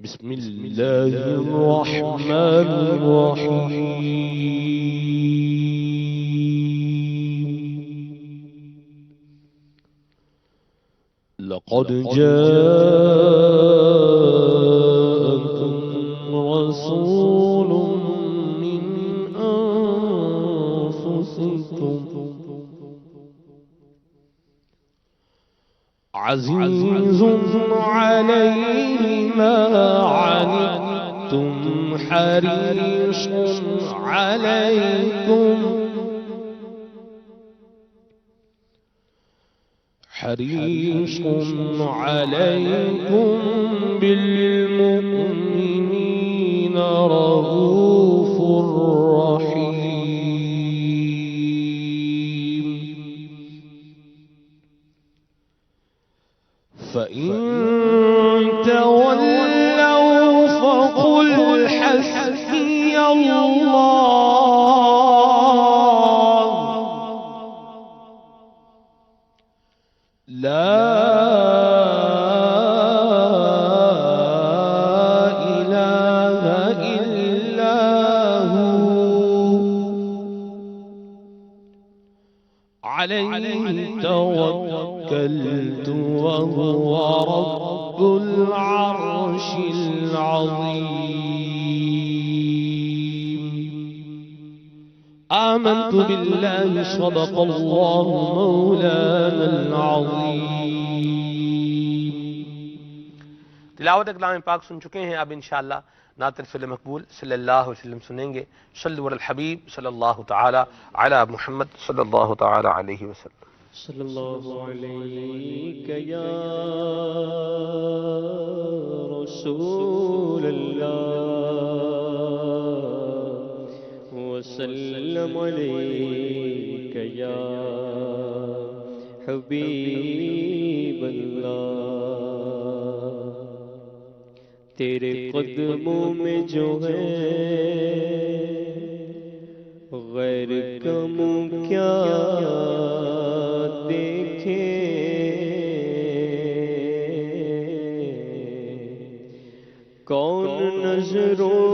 بسم الله الرحمن الرحيم لقد جاءكم رسول من أنفسكم عزيز عليه ما عنتم حريص عليكم بالمؤمنين رؤوف رحيم فإن تولوا فقل حسبي الله لا إله إلا هو عليه توكلت وهو رب العرش العظيم آمنت بالله صدق الله مولانا العظيم. تلاوت کلام پاک سن چکے ہیں. اب انشاءاللہ نعت الفل مقبول صلی اللہ علیہ وسلم سنیں گے. صلو علی الحبیب صلی اللہ تعالی علی محمد صلی اللہ تعالی علیہ وسلم. صلی اللہ علیہ یا رسول اللہ وسلم علیک یا حبیب اللہ. تیرے قدموں میں جو ہے غیر کموں کیا دیکھے کون نظروں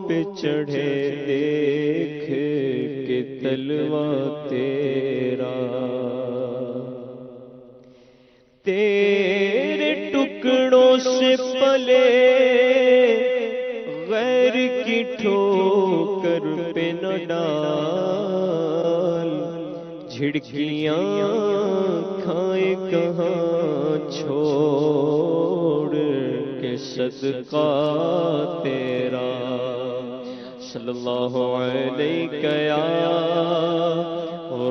پہ چڑھے دیکھ کے تلوا تیرا. تیرے ٹکڑوں سے پلے غیر کی ٹھوکر پہ نہ ڈال. جھڑکیاں کھائیں کہاں چھوڑ کے صدقہ تیرا. صلی اللہ علیہ یا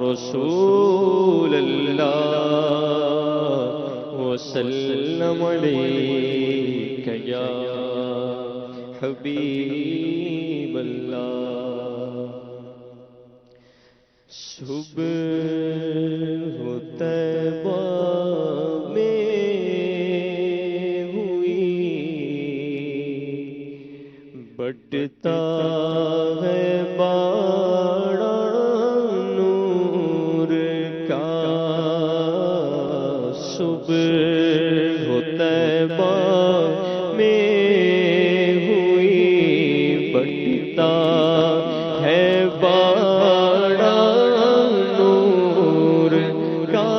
رسول اللہ وسلم علیک یا حبیب اللہ. صبح طیبہ میں ہوئی بٹتا ہے باڑا نور کا. صبح طیبہ میں ہوئی بٹتا ہے باڑا نور کا.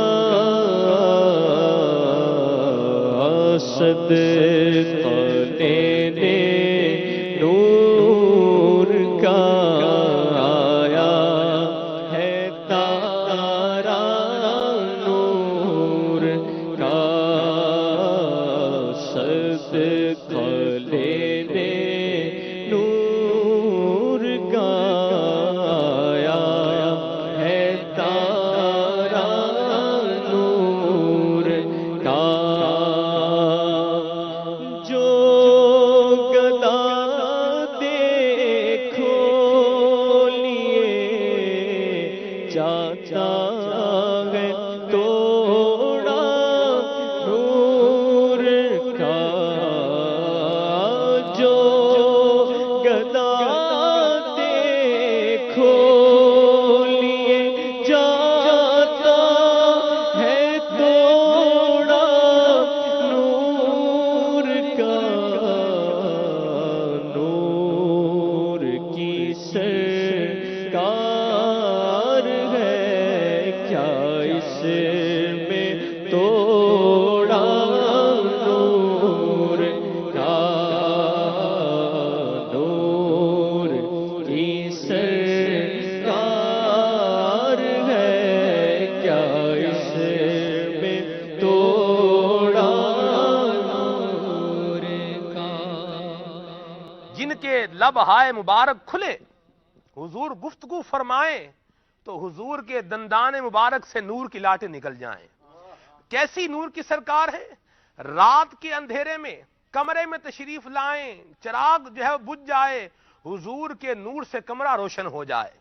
صدقہ دینے نور کا آیا ہے تارا نور کا. صدقہ لینے نور کا آیا ہے تارا نور کا. جو گدا دیکھو لیے جاتا ہے توڑا نور کا. کے لب ہائے مبارک کھلے، حضور گفتگو فرمائیں تو حضور کے دندان مبارک سے نور کی لاٹیں نکل جائیں۔ کیسی نور کی سرکار ہے؟ رات کے اندھیرے میں کمرے میں تشریف لائیں، چراغ جو ہے بجھ جائے، حضور کے نور سے کمرہ روشن ہو جائے۔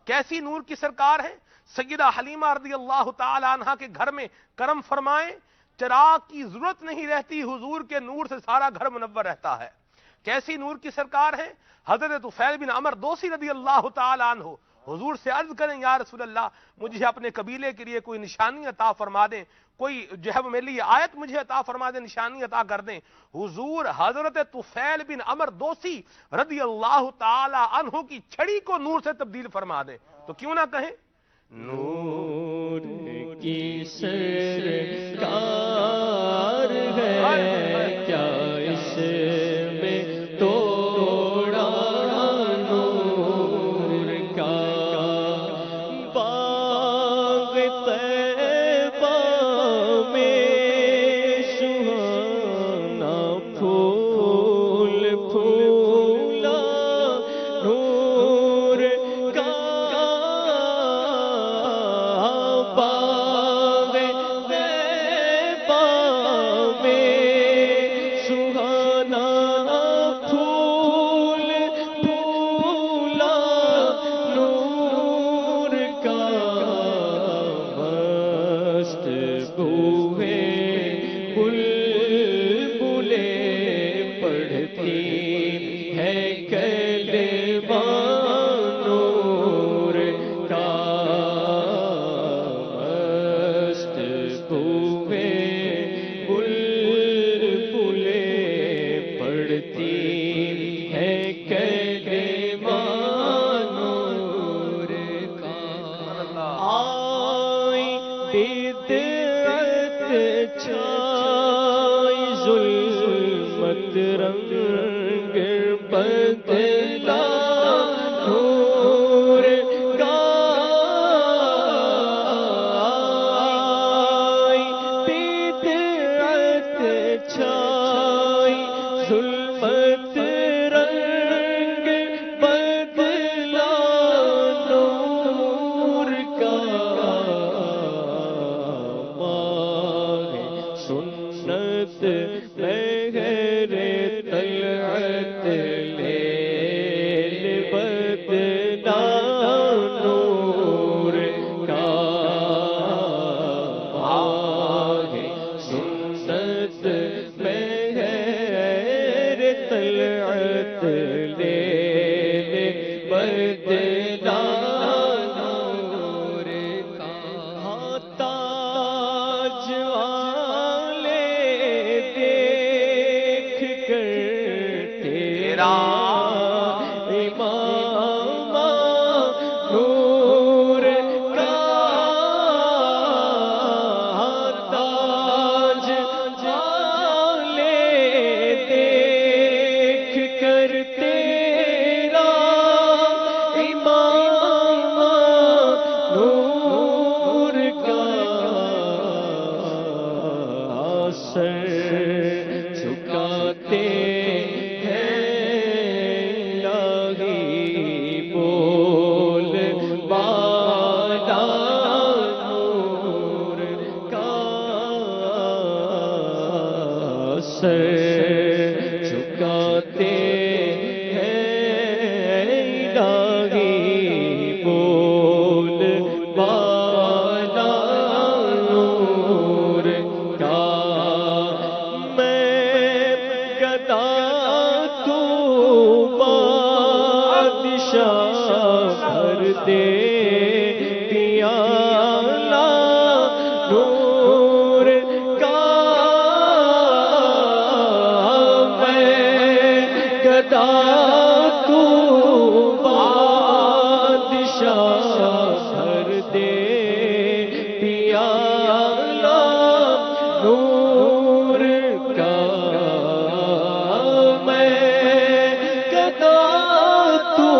کیسی نور کی سرکار ہے؟ سیدہ حلیمہ رضی اللہ تعالی عنہا کے گھر میں کرم فرمائیں، چراغ کی ضرورت نہیں رہتی، حضور کے نور سے سارا گھر منور رہتا ہے۔ کیسی نور کی سرکار ہے؟ حضرت طفیل بن عمر دوسی رضی اللہ تعالی عنہ حضور سے عرض کریں یا رسول اللہ مجھے اپنے قبیلے کے لیے کوئی نشانی عطا فرما دیں، کوئی جو ہے میرے لیے آیت مجھے عطا فرما دیں، نشانی عطا کر دیں۔ حضور حضرت طفیل بن عمر دوسی رضی اللہ تعالی عنہ کی چھڑی کو نور سے تبدیل فرما دیں، تو کیوں نہ کہیں نور کی سرکار ہے، کیا اس میں توڑا نور کا باغ طیبہ میں سہانا پھول پھولا نور کا باغ طیبہ میں سہانا پھول پھولا نور کا مست بوئے بلبلیں پڑھتی ہے کلمہ نور کا مست بوئے بلبلیں پڑھتی ہے کلمہ نور کا آئی بدعت چھائی ظلمت رنگ بدلا نور کا آئی بدعت چھائی ظلمت رنگ بدلا نور کا ماہ سنت مہر طلعت لیل بدلا نور کا ماہ سنت مہر طلعت لیل بدلا نور کا تاج والے دیکھ کر تیرا امام نور کا تاج والے دیکھ کر تیرا امام نور کا سر جھکاتے بول بالا نور کا سر جھکاتے ہیں الہی بول بالا نور کا میں گدا تو بھر دے دیا نور کا میں گدا تو بادشاہ بھر دے دیا نور کا میں گدا تو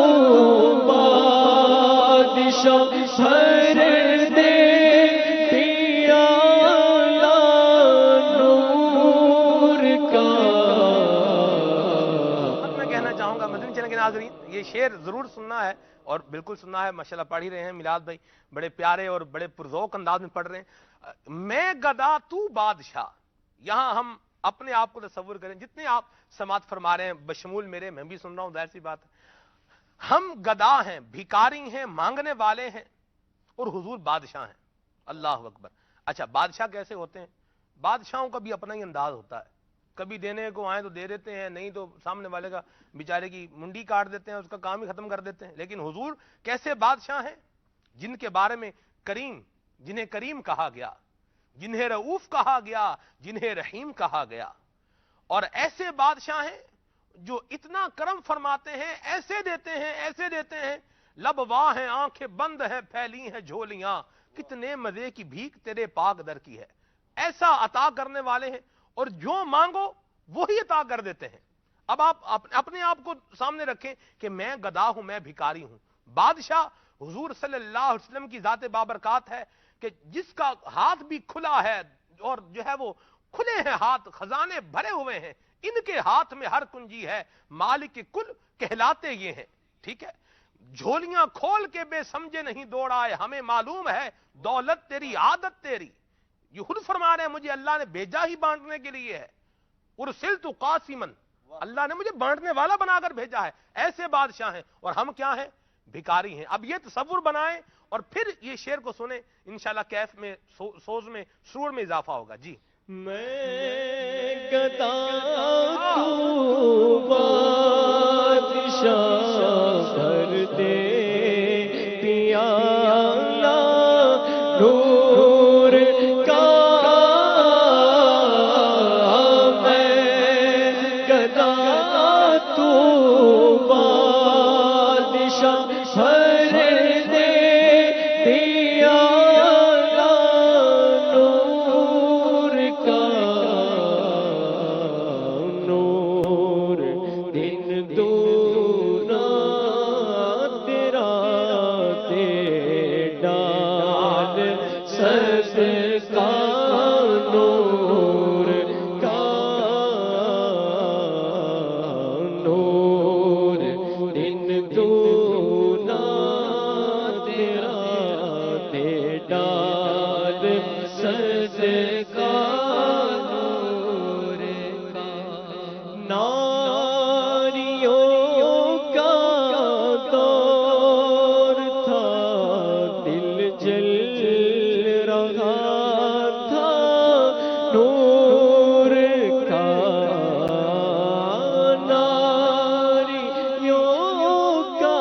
بھر دے دیا نور کا۔ میں کہنا چاہوں گا مدنی کہ ناظرین یہ شعر ضرور سننا ہے اور بالکل سننا ہے. ماشاءاللہ پڑھ ہی رہے ہیں میلاد بھائی, بڑے پیارے اور بڑے پرذوق انداز میں پڑھ رہے ہیں. میں گدا تو بادشاہ, یہاں ہم اپنے آپ کو تصور کریں, جتنے آپ سماعت فرما رہے ہیں بشمول میرے, میں بھی سن رہا ہوں, ظاہر سی بات ہے. ہم گدا ہیں, بھکاری ہیں, مانگنے والے ہیں, اور حضور بادشاہ ہیں. اللہ اکبر. اچھا بادشاہ کیسے ہوتے ہیں؟ بادشاہوں کا بھی اپنا ہی انداز ہوتا ہے. کبھی دینے کو آئیں تو دے دیتے ہیں, نہیں تو سامنے والے کا بیچارے کی منڈی کاٹ دیتے ہیں, اس کا کام ہی ختم کر دیتے ہیں. لیکن حضور کیسے بادشاہ ہیں جن کے بارے میں کریم, جنہیں کریم کہا گیا, جنہیں رؤوف کہا گیا, جنہیں رحیم کہا گیا. اور ایسے بادشاہ ہیں جو اتنا کرم فرماتے ہیں, ایسے دیتے ہیں, ایسے دیتے ہیں, لب واہ ہیں, آنکھیں بند ہیں, پھیلی ہیں جھولیاں, کتنے مزے کی بھیک تیرے پاک در کی ہے. ایسا عطا کرنے والے ہیں, اور جو مانگو وہی عطا کر دیتے ہیں. اب آپ اپنے آپ کو سامنے رکھیں کہ میں گدا ہوں, میں بھکاری ہوں. بادشاہ حضور صلی اللہ علیہ وسلم کی ذات بابرکات ہے کہ جس کا ہاتھ بھی کھلا ہے, اور جو ہے وہ کھلے ہیں ہاتھ, خزانے بھرے ہوئے ہیں, ان کے ہاتھ میں ہر کنجی ہے, مالک کل کہلاتے یہ ہیں. ٹھیک ہے, جھولیاں کھول کے بے سمجھے نہیں دوڑائے, ہمیں معلوم ہے دولت تیری عادت تیری. یہ خود فرما رہے ہیں مجھے اللہ نے بھیجا ہی بانٹنے کے لیے ہے. ارسلت قاسما, اللہ نے مجھے بانٹنے والا بنا کر بھیجا ہے. ایسے بادشاہ ہیں, اور ہم کیا ہیں؟ بھکاری ہیں. اب یہ تصور بنائیں اور پھر یہ شعر کو سنیں, انشاءاللہ کیف میں, سوز میں, سرور میں اضافہ ہوگا. جی. میں گدا تو بادشاہ بھر دے پیالہ نور کا, میں گدا تو بادشاہ بھر دے پیالہ نور کا, نور دن دونا تیرا دے ڈال صدقہ نور کا, نور دن دونا تیرا دے ڈال صدقہ نور کا. ناریوں کا دور تھا, دل جل رہا تھا نور کا, ناریوں کا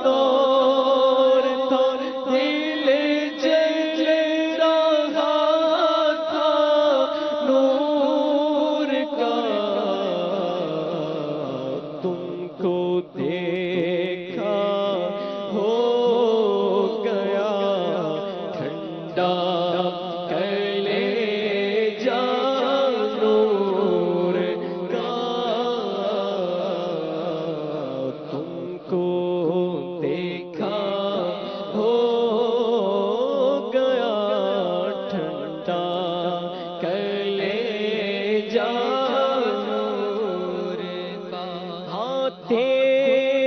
دور تھا, دل جل رہا تھا نور کا. تم کو دیکھا ہو گیا ٹھنڈا کلیجہ نور کا, تم کو دیکھا ہو گیا ٹھنڈا کلیجہ نور کا. ہاں تیرے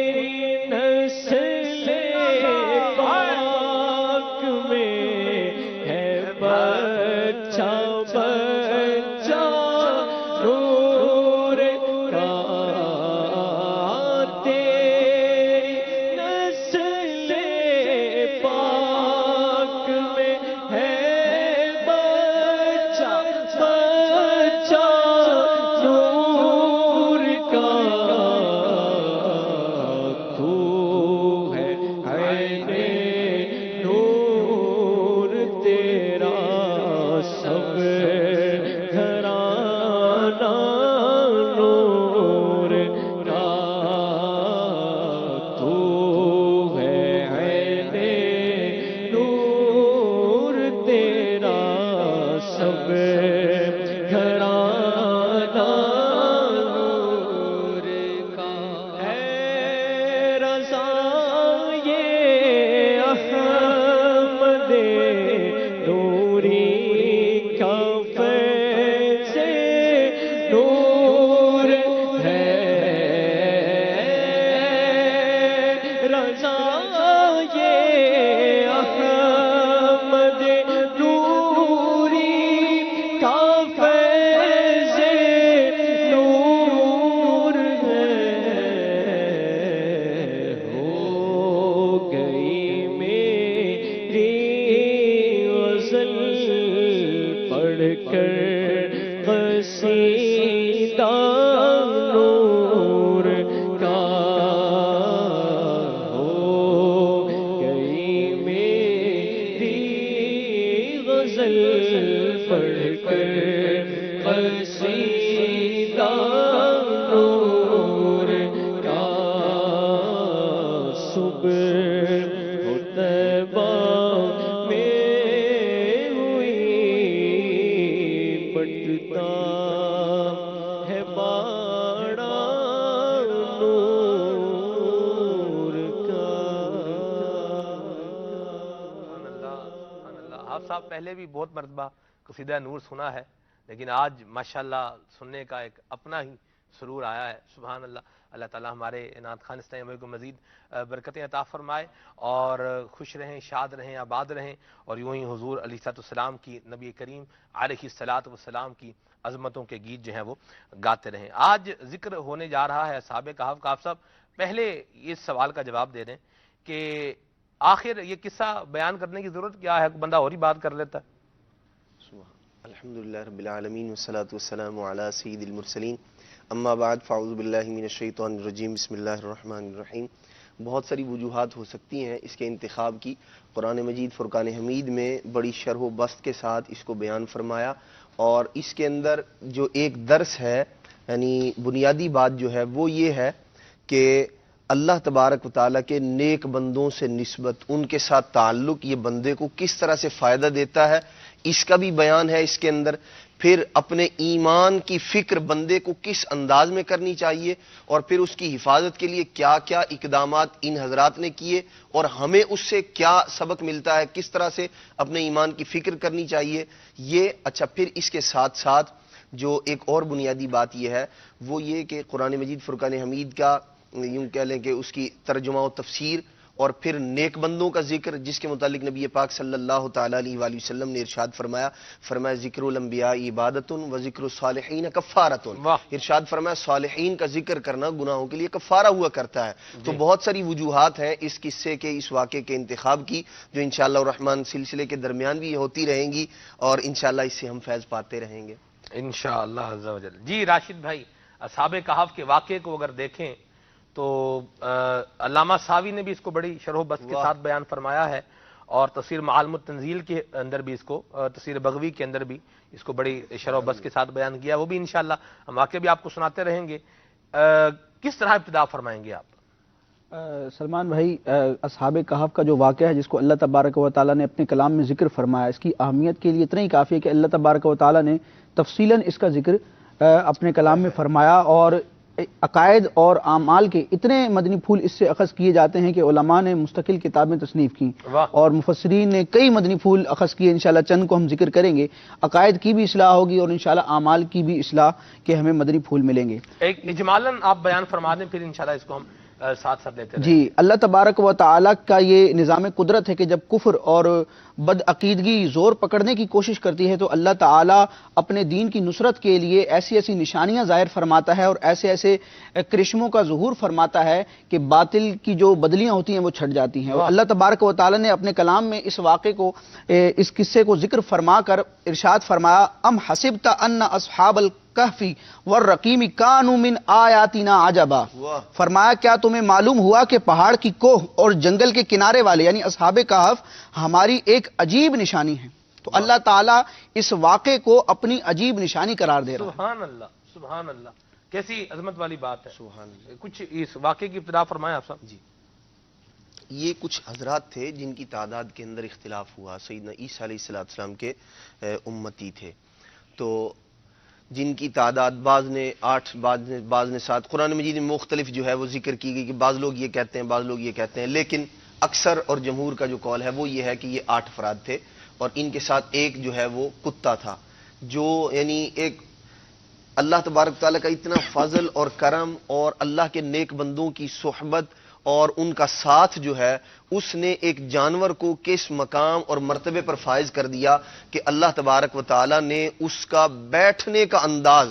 نور کا صبح ہو طیبہ میں ہوئی بٹتا ہے باڑا نور کا۔ سبحان اللہ، سبحان اللہ۔ آپ صاحب پہلے بھی بہت مرتبہ قصیدہ نور سنا ہے، لیکن آج ماشاءاللہ سننے کا ایک اپنا ہی سرور آیا ہے۔ سبحان اللہ۔ اللہ تعالیٰ ہمارے نعت خوان اسلامی کو مزید برکتیں عطا فرمائے اور خوش رہیں، شاد رہیں، آباد رہیں، اور یوں ہی حضور علیہ السلام کی، نبی کریم علیہ السلام کی عظمتوں کے گیت جو ہیں وہ گاتے رہیں۔ آج ذکر ہونے جا رہا ہے اصحاب کہف کا۔ آپ صاحب پہلے اس سوال کا جواب دے دیں کہ آخر یہ قصہ بیان کرنے کی ضرورت کیا ہے؟ بندہ اور ہی بات کر لیتا ہے۔ الحمدللہ رب العالمین والصلاة والسلام علی سید المرسلین، اما بعد فاعوذ باللہ من الشیطان الرجیم، بسم اللہ الرحمن الرحیم۔ بہت ساری وجوہات ہو سکتی ہیں اس کے انتخاب کی۔ قرآن مجید فرقان حمید میں بڑی شرح و بسط کے ساتھ اس کو بیان فرمایا، اور اس کے اندر جو ایک درس ہے، یعنی بنیادی بات جو ہے وہ یہ ہے کہ اللہ تبارک و تعالیٰ کے نیک بندوں سے نسبت، ان کے ساتھ تعلق یہ بندے کو کس طرح سے فائدہ دیتا ہے، اس کا بھی بیان ہے اس کے اندر۔ پھر اپنے ایمان کی فکر بندے کو کس انداز میں کرنی چاہیے، اور پھر اس کی حفاظت کے لیے کیا کیا اقدامات ان حضرات نے کیے، اور ہمیں اس سے کیا سبق ملتا ہے، کس طرح سے اپنے ایمان کی فکر کرنی چاہیے یہ۔ اچھا، پھر اس کے ساتھ ساتھ جو ایک اور بنیادی بات یہ ہے وہ یہ کہ قرآن مجید فرقان حمید کا یوں کہہ لیں کہ اس کی ترجمہ و تفسیر، اور پھر نیک بندوں کا ذکر، جس کے متعلق نبی پاک صلی اللہ تعالی علیہ وآلہ وسلم نے ارشاد فرمایا ذکر الانبیاء عبادت و ذکر الصالحین کفارۃ۔ ارشاد فرمایا صالحین کا ذکر کرنا گناہوں کے لیے کفارہ ہوا کرتا ہے۔ تو بہت ساری وجوہات ہیں اس قصے کے، اس واقعے کے انتخاب کی، جو انشاءاللہ الرحمن سلسلے کے درمیان بھی ہوتی رہیں گی، اور انشاءاللہ اس سے ہم فیض پاتے رہیں گے انشاءاللہ عز و جل۔ جی راشد بھائی، اصحاب کہف کے واقعے کو اگر دیکھیں تو علامہ ساوی نے بھی اس کو بڑی شرح و بسط کے ساتھ بیان فرمایا ہے، اور تفسیر معالم التنزیل کے اندر بھی اس کو، تفسیر بغوی کے اندر بھی اس کو بڑی شرح و بسط کے ساتھ بیان کیا۔ وہ بھی انشاءاللہ ہم واقعہ بھی آپ کو سناتے رہیں گے۔ کس طرح ابتدا فرمائیں گے آپ؟ سلمان بھائی، اصحاب کہف کا جو واقعہ ہے جس کو اللہ تبارک و تعالیٰ نے اپنے کلام میں ذکر فرمایا، اس کی اہمیت کے لیے اتنا ہی کافی ہے کہ اللہ تبارک و تعالیٰ نے تفصیلاً اس کا ذکر اپنے کلام میں فرمایا، اور عقائد اور اعمال کے اتنے مدنی پھول اس سے اخذ کیے جاتے ہیں کہ علماء نے مستقل کتابیں تصنیف کی، اور مفسرین نے کئی مدنی پھول اخذ کیے۔ انشاءاللہ چند کو ہم ذکر کریں گے۔ عقائد کی بھی اصلاح ہوگی، اور انشاءاللہ اعمال کی بھی اصلاح کے ہمیں مدنی پھول ملیں گے۔ ایک اجمالاً آپ بیان فرما دیں، پھر انشاءاللہ اس کو ہم ساتھ ساتھ لیتے رہیں۔ جی، اللہ تبارک و تعالیٰ کا یہ نظام قدرت ہے کہ جب کفر اور بد عقیدگی زور پکڑنے کی کوشش کرتی ہے تو اللہ تعالیٰ اپنے دین کی نصرت کے لیے ایسی ایسی نشانیاں ظاہر فرماتا ہے، اور ایسے ایسے کرشموں کا ظہور فرماتا ہے کہ باطل کی جو بدلیاں ہوتی ہیں وہ چھٹ جاتی ہیں۔ اور اللہ تبارک و تعالیٰ نے اپنے کلام میں اس واقعے کو، اس قصے کو ذکر فرما کر ارشاد فرمایا، ام حسبت ان اصحاب الکہف والرقیم کانوا من آیاتنا عجبا۔ فرمایا کیا تمہیں معلوم ہوا کہ پہاڑ کی کوہ اور جنگل کے کنارے والے یعنی اصحاب کہف ہماری ایک عجیب نشانی ہے۔ تو اللہ تعالیٰ اس واقعے کو اپنی عجیب نشانی قرار دے رہا ہے۔ سبحان اللہ، سبحان اللہ، کیسی عظمت والی بات ہے۔ سبحان اللہ۔ کچھ اس واقعے کی ابتدا فرمائیں آپ صاحب۔ جی، یہ کچھ حضرات تھے جن کی تعداد کے اندر اختلاف ہوا، سیدنا عیسیٰ علیہ السلام کے امتی تھے، تو جن کی تعداد بعض نے 8، بعض نے 7، قرآن مجید میں مختلف جو ہے وہ ذکر کی گئی کہ بعض لوگ یہ کہتے ہیں، بعض لوگ یہ کہتے ہیں، لیکن اکثر اور جمہور کا جو قول ہے وہ یہ ہے کہ یہ 8 افراد تھے، اور ان کے ساتھ ایک جو ہے وہ کتا تھا، جو یعنی ایک اللہ تبارک تعالیٰ کا اتنا فضل اور کرم اور اللہ کے نیک بندوں کی صحبت اور ان کا ساتھ جو ہے، اس نے ایک جانور کو کس مقام اور مرتبے پر فائز کر دیا کہ اللہ تبارک و تعالیٰ نے اس کا بیٹھنے کا انداز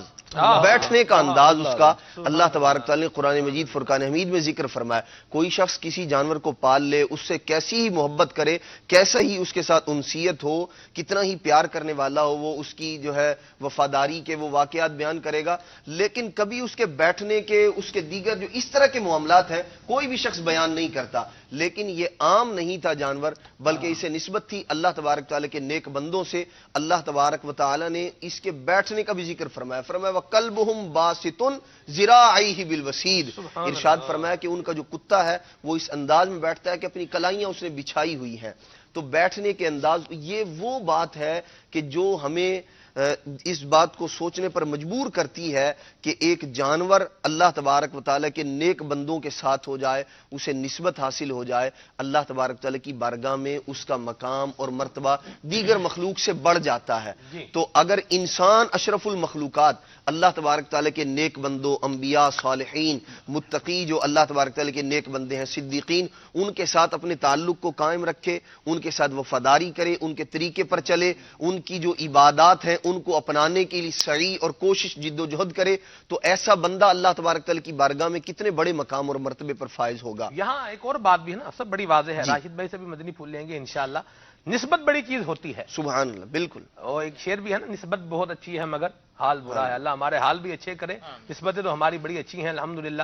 اس کا اللہ تبارک تعالیٰ نے قرآن مجید فرقان حمید میں ذکر فرمایا۔ کوئی شخص کسی جانور کو پال لے، اس سے کیسی ہی محبت کرے، کیسا ہی اس کے ساتھ انسیت ہو، کتنا ہی پیار کرنے والا ہو، وہ اس کی جو ہے وفاداری کے وہ واقعات بیان کرے گا، لیکن کبھی اس کے بیٹھنے کے، اس کے دیگر جو اس طرح کے معاملات ہیں کوئی بھی شخص بیان نہیں کرتا۔ لیکن یہ عام نہیں تھا جانور، بلکہ اسے نسبت تھی اللہ تبارک تعالیٰ کے نیک بندوں سے۔ اللہ تبارک و تعالیٰ نے اس کے بیٹھنے کا بھی ذکر فرمایا، وَقَلْبُهُمْ بَاسِطٌ ذِرَاعَيْهِ بِالْوَسِيدِ۔ ارشاد فرمایا کہ ان کا جو کتا ہے وہ اس انداز میں بیٹھتا ہے کہ اپنی کلائیاں اس نے بچھائی ہوئی ہیں۔ تو بیٹھنے کے انداز، یہ وہ بات ہے کہ جو ہمیں اس بات کو سوچنے پر مجبور کرتی ہے کہ ایک جانور اللہ تبارک و تعالیٰ کے نیک بندوں کے ساتھ ہو جائے، اسے نسبت حاصل ہو جائے، اللہ تبارک و تعالیٰ کی بارگاہ میں اس کا مقام اور مرتبہ دیگر مخلوق سے بڑھ جاتا ہے۔ تو اگر انسان اشرف المخلوقات، اللہ تبارک تعالیٰ کے نیک بندوں، انبیاء، صالحین، متقی جو اللہ تبارک تعالیٰ کے نیک بندے ہیں، صدیقین، ان کے ساتھ اپنے تعلق کو قائم رکھے، ان کے ساتھ وفاداری کرے، ان کے طریقے پر چلے، ان کی جو عبادات ہیں ان کو اپنانے کے لیے سعی اور کوشش، جد و جہد کرے، تو ایسا بندہ اللہ تبارک تعالیٰ کی بارگاہ میں کتنے بڑے مقام اور مرتبے پر فائز ہوگا۔ یہاں ایک اور بات بھی ہے نا، سب بڑی واضح ہے، راشد بھائی سے بھی مدنی پھول لیں گے انشاءاللہ۔ نسبت بڑی چیز ہوتی ہے، سبحان اللہ، بالکل۔ اور ایک شعر بھی ہے نا، نسبت بہت اچھی ہے مگر حال برا ہے۔ اللہ ہمارے حال بھی اچھے کرے، نسبتیں تو ہماری بڑی اچھی ہیں الحمدللہ۔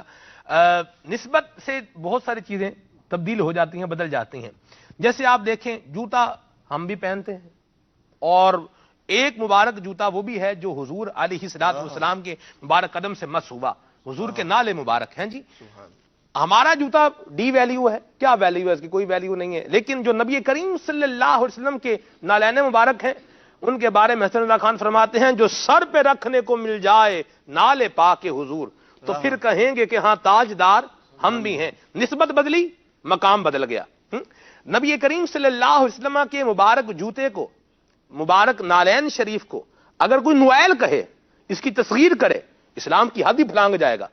نسبت سے بہت ساری چیزیں تبدیل ہو جاتی ہیں، بدل جاتی ہیں۔ جیسے آپ دیکھیں، جوتا ہم بھی پہنتے ہیں، اور ایک مبارک جوتا وہ بھی ہے جو حضور علیہ الصلوۃ والسلام کے مبارک قدم سے مس ہوا، حضور کے نالے مبارک ہیں جی۔ ہمارا جوتا ڈی ویلیو ہے، کیا ویلیو ہے اس کی؟ کوئی ویلیو نہیں ہے، لیکن جو نبی کریم صلی اللہ علیہ وسلم کے نالین مبارک ہیں، ان کے بارے میں حسن اللہ خان فرماتے ہیں، جو سر پہ رکھنے کو مل جائے نالے پاک حضور، تو پھر کہیں گے کہ ہاں تاجدار ہم بھی ہیں۔ نسبت بدلی، مقام بدل گیا۔ نبی کریم صلی اللہ علیہ وسلم کے مبارک جوتے کو، مبارک نالین شریف کو اگر کوئی نویل کہے، اس کی تصغیر کرے، اسلام کی حد ہی پھلانگ جائے گا،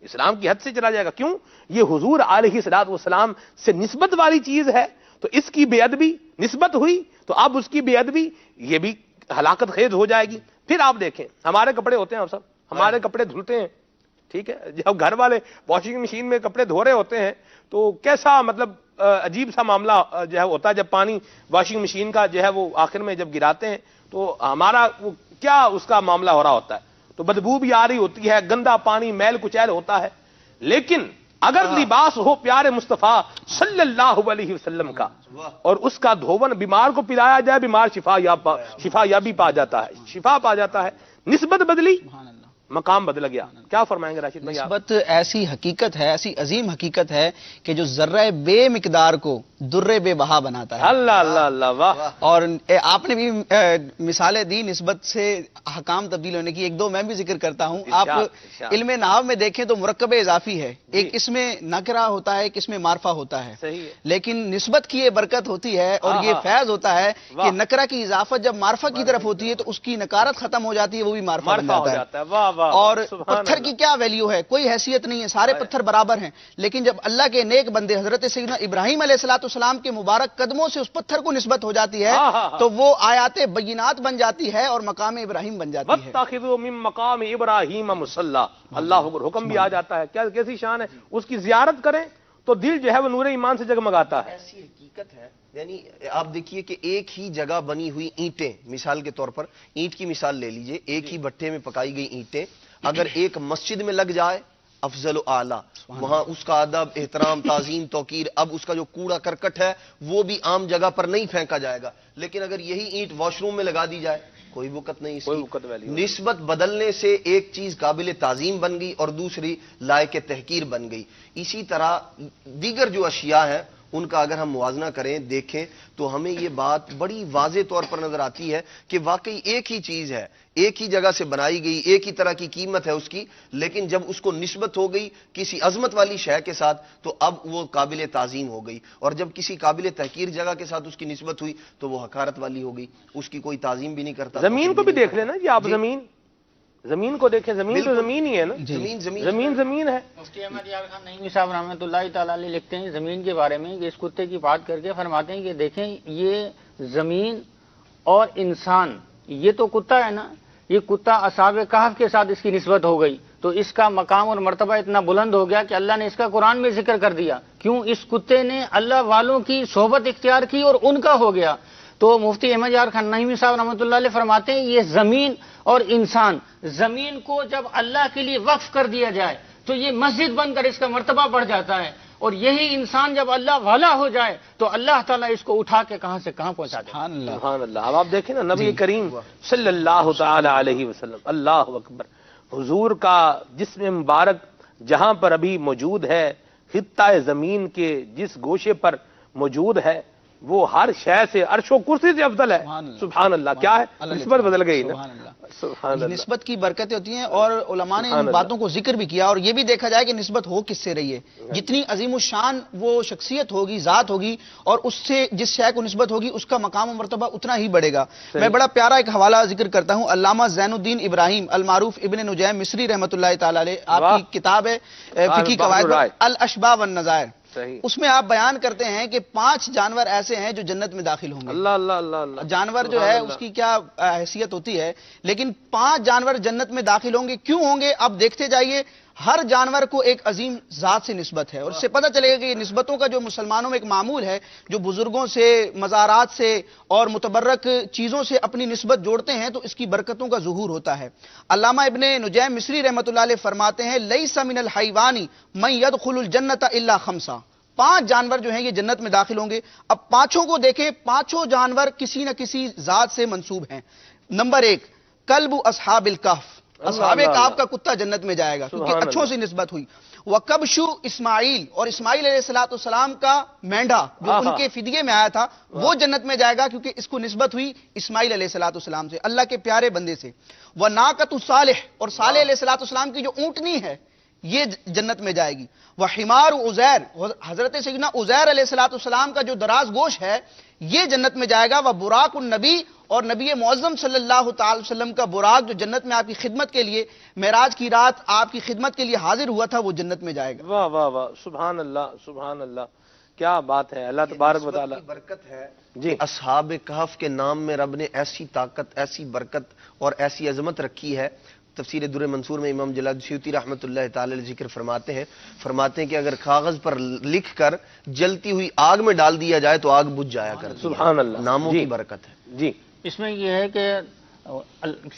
اسلام کی حد سے چلا جائے گا۔ کیوں؟ یہ حضور علیہ الصلوۃ والسلام سے نسبت والی چیز ہے، تو اس کی بے ادبی، نسبت ہوئی تو اب اس کی بے ادبی یہ بھی ہلاکت خیز ہو جائے گی۔ پھر آپ دیکھیں، ہمارے کپڑے ہوتے ہیں، آپ سب ہمارے کپڑے دھلتے ہیں، ٹھیک ہے، جب گھر والے واشنگ مشین میں کپڑے دھو رہے ہوتے ہیں تو کیسا مطلب عجیب سا معاملہ جو ہے ہوتا ہے، جب پانی واشنگ مشین کا جو ہے وہ آخر میں جب گراتے ہیں تو ہمارا وہ کیا اس کا معاملہ ہو رہا ہوتا ہے، تو بدبو بھی آ رہی ہوتی ہے، گندا پانی، میل کچیل ہوتا ہے۔ لیکن اگر لباس ہو پیارے مصطفیٰ صلی اللہ علیہ وسلم کا، اور اس کا دھون بیمار کو پلایا جائے، بیمار شفا یابی پا جاتا ہے، شفا پا جاتا ہے۔ نسبت بدلی، مقام بدل گیا۔ کیا فرمائیں گے راشد بھائی؟ نسبت ایسی حقیقت ہے، ایسی عظیم حقیقت ہے کہ جو ذرہ بے مقدار کو درے بے بہا بناتا ہے۔ اللہ اللہ اللہ، واہ۔ اور آپ نے بھی مثالیں دی نسبت سے حکام تبدیل ہونے کی، ایک دو میں بھی ذکر کرتا ہوں۔ آپ علم نحو میں دیکھیں تو مرکب اضافی ہے، ایک اس میں نکرہ ہوتا ہے، ایک اس میں معرفہ ہوتا ہے، لیکن نسبت کی یہ برکت ہوتی ہے اور یہ فیض ہوتا ہے کہ نکرہ کی اضافت جب معرفہ کی طرف ہوتی ہے تو اس کی نکارت ختم ہو جاتی ہے، وہ بھی معرفہ بن جاتا ہے۔ اور پتھر کی کیا ویلیو ہے؟ کوئی حیثیت نہیں ہے، سارے پتھر برابر ہیں، لیکن جب اللہ کے نیک بندے حضرت سیدنا ابراہیم علیہ السلام کے مبارک قدموں سے اس پتھر کو نسبت ہو جاتی ہے تو وہ آیات بینات بن جاتی ہے اور مقام ابراہیم بن جاتی ہے۔ وَاتَّخِذُوا مِن مَّقَامِ إِبْرَاهِيمَ مُصَلًّى، اللہ اکبر، حکم بھی آ جاتا ہے، کیا کیسی شان ہے، اس کی زیارت کریں تو دل جو ہے وہ نور ایمان سے جگمگاتا ہے۔ ایسی حقیقت ہے، یعنی آپ دیکھیے کہ ایک ہی جگہ بنی ہوئی اینٹیں، مثال کے طور پر اینٹ کی مثال لے لیجئے، ایک ہی بھٹے میں پکائی گئی اینٹیں اگر ایک مسجد میں لگ جائے، افضل و اعلیٰ، وہاں اس کا ادب، احترام، تعظیم، توقیر، اب اس کا جو کوڑا کرکٹ ہے وہ بھی عام جگہ پر نہیں پھینکا جائے گا، لیکن اگر یہی اینٹ واش روم میں لگا دی جائے کوئی وقت نہیں اس کی۔ نسبت بدلنے سے ایک چیز قابل تعظیم بن گئی اور دوسری لائق تحقیر بن گئی۔ اسی طرح دیگر جو اشیاء ہیں ان کا اگر ہم موازنہ کریں، دیکھیں تو ہمیں یہ بات بڑی واضح طور پر نظر آتی ہے کہ واقعی ایک ہی چیز ہے، ایک ہی جگہ سے بنائی گئی، ایک ہی طرح کی قیمت ہے اس کی، لیکن جب اس کو نسبت ہو گئی کسی عظمت والی شے کے ساتھ تو اب وہ قابل تعظیم ہو گئی، اور جب کسی قابل تحقیر جگہ کے ساتھ اس کی نسبت ہوئی تو وہ حقارت والی ہو گئی، اس کی کوئی تعظیم بھی نہیں کرتا۔ زمین کو بھی دیکھ لینا جی آپ، زمین کو دیکھیں، زمین تو زمین ہی ہے نا، زمین ہے۔ مفتی احمد یار خان نعیمی صاحب رحمۃ اللہ تعالی علیہ لکھتے ہیں زمین کے بارے میں کہ اس کتے کی بات کر کے فرماتے ہیں کہ دیکھیں یہ زمین اور انسان، یہ تو کتا ہے نا، یہ کتا اصحاب کہف کے ساتھ اس کی نسبت ہو گئی تو اس کا مقام اور مرتبہ اتنا بلند ہو گیا کہ اللہ نے اس کا قرآن میں ذکر کر دیا۔ کیوں؟ اس کتے نے اللہ والوں کی صحبت اختیار کی اور ان کا ہو گیا۔ تو مفتی احمد یار خان نعیمی صاحب رحمۃ اللہ علیہ فرماتے ہیں یہ زمین اور انسان، زمین کو جب اللہ کے لیے وقف کر دیا جائے تو یہ مسجد بن کر اس کا مرتبہ بڑھ جاتا ہے، اور یہی انسان جب اللہ والا ہو جائے تو اللہ تعالیٰ اس کو اٹھا کے کہاں سے کہاں پہنچا دے۔ سبحان اللہ۔ اب آپ دیکھیں نا، نبی کریم صلی اللہ تعالی علیہ وسلم، اللہ اکبر، حضور کا جسم مبارک جہاں پر ابھی موجود ہے، خطہ زمین کے جس گوشے پر موجود ہے، وہ ہر شے سے عرش و کرسی سے افضل ہے۔ سبحان اللہ، کیا ہے، نسبت بدل گئی نا۔ سبحان اللہ، نسبت کی برکتیں ہوتی ہیں، اور علماء نے ان باتوں کو ذکر بھی کیا، اور یہ بھی دیکھا جائے کہ نسبت ہو کس سے رہی ہے۔ جتنی عظیم الشان وہ شخصیت ہوگی، ذات ہوگی، اور اس سے جس شے کو نسبت ہوگی اس کا مقام و مرتبہ اتنا ہی بڑھے گا۔ میں بڑا پیارا ایک حوالہ ذکر کرتا ہوں، علامہ زین الدین ابراہیم المعروف ابن نجیم مصری رحمۃ اللہ تعالی علیہ، آپ کی کتاب ہے فقہی قواعد الاشباح والنظائر، اس میں آپ بیان کرتے ہیں کہ 5 جانور ایسے ہیں جو جنت میں داخل ہوں گے۔ اللہ اللہ اللہ اللہ، جانور جو ہے اس کی کیا حیثیت ہوتی ہے، لیکن 5 جانور جنت میں داخل ہوں گے۔ کیوں ہوں گے؟ اب دیکھتے جائیے، ہر جانور کو ایک عظیم ذات سے نسبت ہے، اور اس سے پتہ چلے گا کہ یہ نسبتوں کا جو مسلمانوں میں ایک معمول ہے، جو بزرگوں سے، مزارات سے اور متبرک چیزوں سے اپنی نسبت جوڑتے ہیں، تو اس کی برکتوں کا ظہور ہوتا ہے۔ علامہ ابن نجیم مصری رحمۃ اللہ علیہ فرماتے ہیں، لیس من الحیوان من يدخل الجنت الا 5، 5 جانور جو ہیں یہ جنت میں داخل ہوں گے۔ اب 5 کو دیکھیں، 5 جانور کسی نہ کسی ذات سے منسوب ہیں۔ نمبر 1، کلب اصحاب الکہف، اصحاب کہف کا کتا جنت میں جائے گا کیونکہ اچھوں سے نسبت ہوئی۔ وَقَبْشُ اسماعیل، اور اسماعیل علیہ السلام کا مینڈا جو ان کے فدیے میں آیا تھا وہ جنت میں جائے گا کیونکہ اس کو نسبت ہوئی اسماعیل علیہ السلام سے، اللہ کے پیارے بندے سے۔ وَنَاقَةُ صالح، اور صالح علیہ السلام کی جو اونٹنی ہے یہ جنت میں جائے گی۔ وحمار عزیر، حضرت سیدنا عزیر علیہ السلام کا جو دراز گوش ہے یہ جنت میں جائے گا۔ وبراق النبی، اور نبی معظم صلی اللہ تعالی وسلم کا براق جو جنت میں آپ کی خدمت کے لیے معراج کی رات آپ کی خدمت کے لیے حاضر ہوا تھا وہ جنت میں جائے گا۔ واہ واہ واہ، سبحان اللہ سبحان اللہ، کیا بات ہے، اللہ تبارک و تعالی۔ برکت ہے جی، اصحاب کہف کے نام میں رب نے ایسی طاقت، ایسی برکت اور ایسی عظمت رکھی ہے۔ تفسیر در منصور میں امام جلال سیوطی رحمۃ اللہ تعالی علیہ ذکر فرماتے ہیں کہ اگر کاغذ پر لکھ کر جلتی ہوئی آگ میں ڈال دیا جائے تو آگ بجھ جایا کرتی ہے۔ سبحان اللہ، ناموں کی برکت ہے۔ جی، اس میں یہ ہے کہ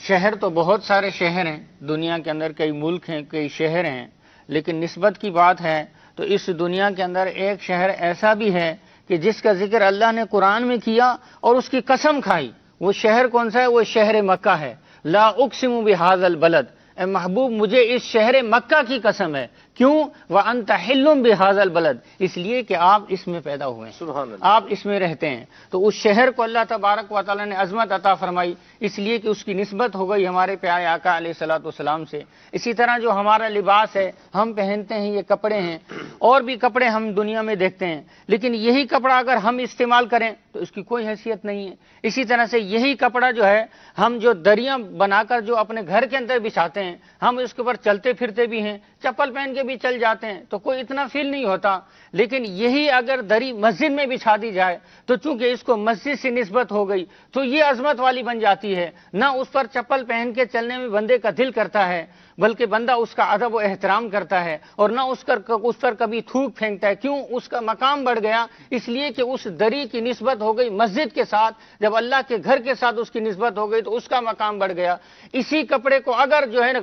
شہر تو بہت سارے شہر ہیں دنیا کے اندر، کئی ملک ہیں، کئی شہر ہیں، لیکن نسبت کی بات ہے تو اس دنیا کے اندر ایک شہر ایسا بھی ہے کہ جس کا ذکر اللہ نے قرآن میں کیا اور اس کی قسم کھائی۔ وہ شہر کون سا ہے؟ وہ شہر مکہ ہے۔ لا اقسم بہذا البلد، اے محبوب مجھے اس شہر مکہ کی قسم ہے۔ کیوں؟ وَأَنْتَ حِلٌّ بِهَذَا الْبَلَدِ، اس لیے کہ آپ اس میں پیدا ہوئے ہیں، سبحان اللہ، آپ اس میں رہتے ہیں۔ تو اس شہر کو اللہ تبارک و تعالی نے عظمت عطا فرمائی، اس لیے کہ اس کی نسبت ہو گئی ہمارے پیارے آقا علیہ الصلوۃ والسلام سے۔ اسی طرح جو ہمارا لباس ہے، ہم پہنتے ہیں، یہ کپڑے ہیں، اور بھی کپڑے ہم دنیا میں دیکھتے ہیں، لیکن یہی کپڑا اگر ہم استعمال کریں تو اس کی کوئی حیثیت نہیں ہے۔ اسی طرح سے یہی کپڑا جو ہے ہم جو دریاں بنا کر جو اپنے گھر کے اندر بچھاتے ہیں، ہم اس کے اوپر چلتے پھرتے بھی ہیں، چپل پہن کے بھی چل جاتے ہیں تو کوئی اتنا فیل نہیں ہوتا، لیکن یہی اگر دری مسجد میں بچھا دی جائے تو چونکہ اس کو مسجد سے نسبت ہو گئی تو یہ عظمت والی بن جاتی ہے۔ نہ اس پر چپل پہن کے چلنے میں بندے کا دل کرتا ہے، بلکہ بندہ اس کا ادب و احترام کرتا ہے، اور نہ اس پر کبھی تھوک پھینکتا ہے۔ کیوں؟ اس کا مقام بڑھ گیا، اس لیے کہ اس دری کی نسبت ہو گئی مسجد کے ساتھ، جب اللہ کے گھر کے ساتھ اس کی نسبت ہو گئی تو اس کا مقام بڑھ گیا۔ اسی کپڑے کو اگر جو ہے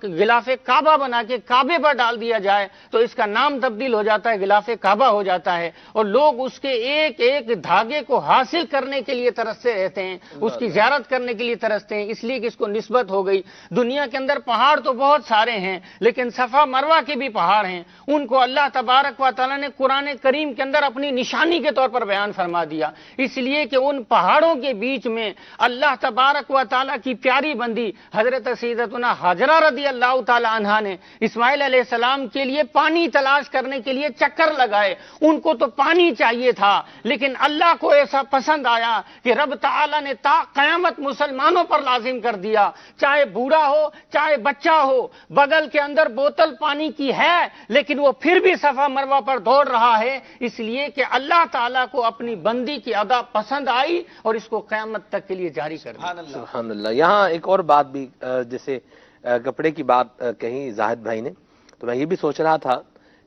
غلاف کعبہ بنا کے کعبے پر ڈال دیا جائے تو اس کا نام تبدیل ہو جاتا ہے، غلاف کعبہ ہو جاتا ہے، اور لوگ اس کے ایک ایک دھاگے کو حاصل کرنے کے لیے ترستے رہتے ہیں، اس کی زیارت کرنے کے لیے ترستے ہیں، اس لیے کہ اس کو نسبت ہو گئی۔ دنیا کے اندر پہاڑ تو بہت سارے ہیں، لیکن صفا مروہ کے بھی پہاڑ ہیں، ان کو اللہ تبارک و تعالیٰ نے قرآن کریم کے اندر اپنی نشانی کے طور پر بیان فرما دیا، اس لیے کہ ان پہاڑوں کے بیچ میں اللہ تبارک و تعالیٰ کی پیاری بندی حضرت سیدتنا ہاجرہ رضی اللہ تعالی عنہا نے اسماعیل علیہ السلام کے لیے پانی تلاش کرنے کے لیے چکر لگائے۔ ان کو تو پانی چاہیے تھا، لیکن اللہ کو ایسا پسند آیا کہ رب تعالیٰ نے تا قیامت مسلمانوں پر لازم کر دیا، چاہے بوڑھا ہو چاہے بچہ ہو، بغل کے اندر بوتل پانی کی ہے لیکن وہ پھر بھی صفا مروہ پر دوڑ رہا ہے، اس لیے کہ اللہ تعالیٰ کو اپنی بندی کی ادا پسند آئی اور اس کو قیامت تک کے لیے جاری کر دیا۔ سبحان اللہ۔ یہاں ایک اور بات بھی، جیسے کپڑے کی بات کہیں زاہد بھائی نے، تو میں یہ بھی سوچ رہا تھا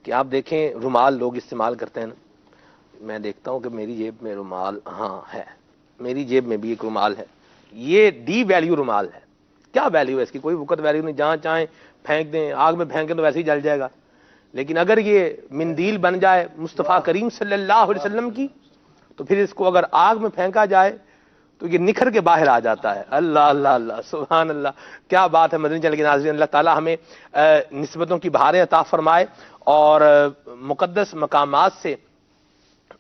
کہ آپ دیکھیں رومال لوگ استعمال کرتے ہیں نا، میں دیکھتا ہوں کہ میری جیب میں رومال ہاں ہے، میری جیب میں بھی ایک رومال ہے، یہ ڈی ویلیو رومال ہے۔ کیا ویلیو ہے اس کی؟ کوئی وقت ویلیو نہیں، جہاں چاہیں پھینک دیں، آگ میں پھینکیں تو ویسے ہی جل جائے گا، لیکن اگر یہ مندیل بن جائے مصطفیٰ کریم صلی اللہ علیہ وسلم کی تو پھر اس کو اگر آگ میں پھینکا جائے تو یہ نکھر کے باہر آ جاتا ہے. اللہ اللہ اللہ سبحان اللہ, کیا بات ہے. مدنی چینل کے ناظرین, اللہ تعالی ہمیں نسبتوں کی بہاریں عطا فرمائے اور مقدس مقامات سے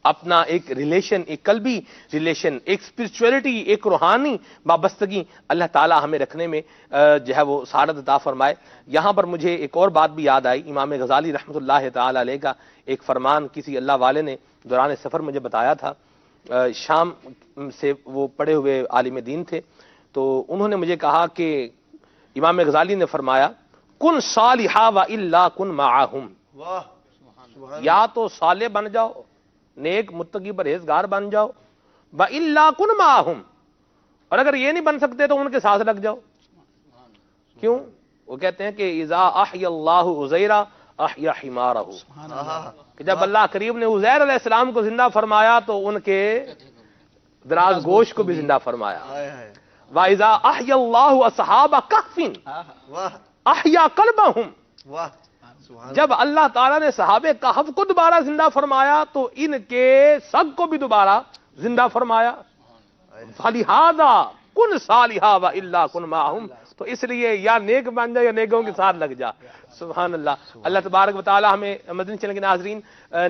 اپنا ایک ریلیشن, ایک قلبی ریلیشن, ایک اسپرچولیٹی, ایک روحانی وابستگی اللہ تعالی ہمیں رکھنے میں جو ہے وہ سعادت عطا فرمائے. یہاں پر مجھے ایک اور بات بھی یاد آئی. امام غزالی رحمۃ اللہ تعالی علیہ کا ایک فرمان کسی اللہ والے نے دوران سفر مجھے بتایا تھا. شام سے وہ پڑھے ہوئے عالم دین تھے, تو انہوں نے مجھے کہا کہ امام غزالی نے فرمایا کن صالحا و الا کن معہم, یا تو صالح بن جاؤ, نیک متقی پرہیزگار بن جاؤ, و الا کن معہم, اور اگر یہ نہیں بن سکتے تو ان کے ساتھ لگ جاؤ. کیوں؟ وہ کہتے ہیں کہ اذا احیا اللہ عزیرا احیا حمارہ, کہ جب اللہ کریم نے عزیر علیہ السلام کو زندہ فرمایا تو ان کے دراز گوشت کو بھی زندہ فرمایا. وَإِذَا أَحْيَا اللَّهُ أَصْحَابَ كَهْفٍ أَحْيَا قَلْبَهُمْ, جب اللہ تعالیٰ نے صحابہ کہف کو دوبارہ زندہ فرمایا تو ان کے سگ کو بھی دوبارہ زندہ فرمایا. فَلِهَذَا کن صالحا وَإِلَّا کن مَعَهُمْ, تو اس لیے یا نیک بن جا یا نیکوں کے ساتھ لگ جا. سبحان اللہ. اللہ تبارک و تعالی ہمیں مدنی چینل کے ناظرین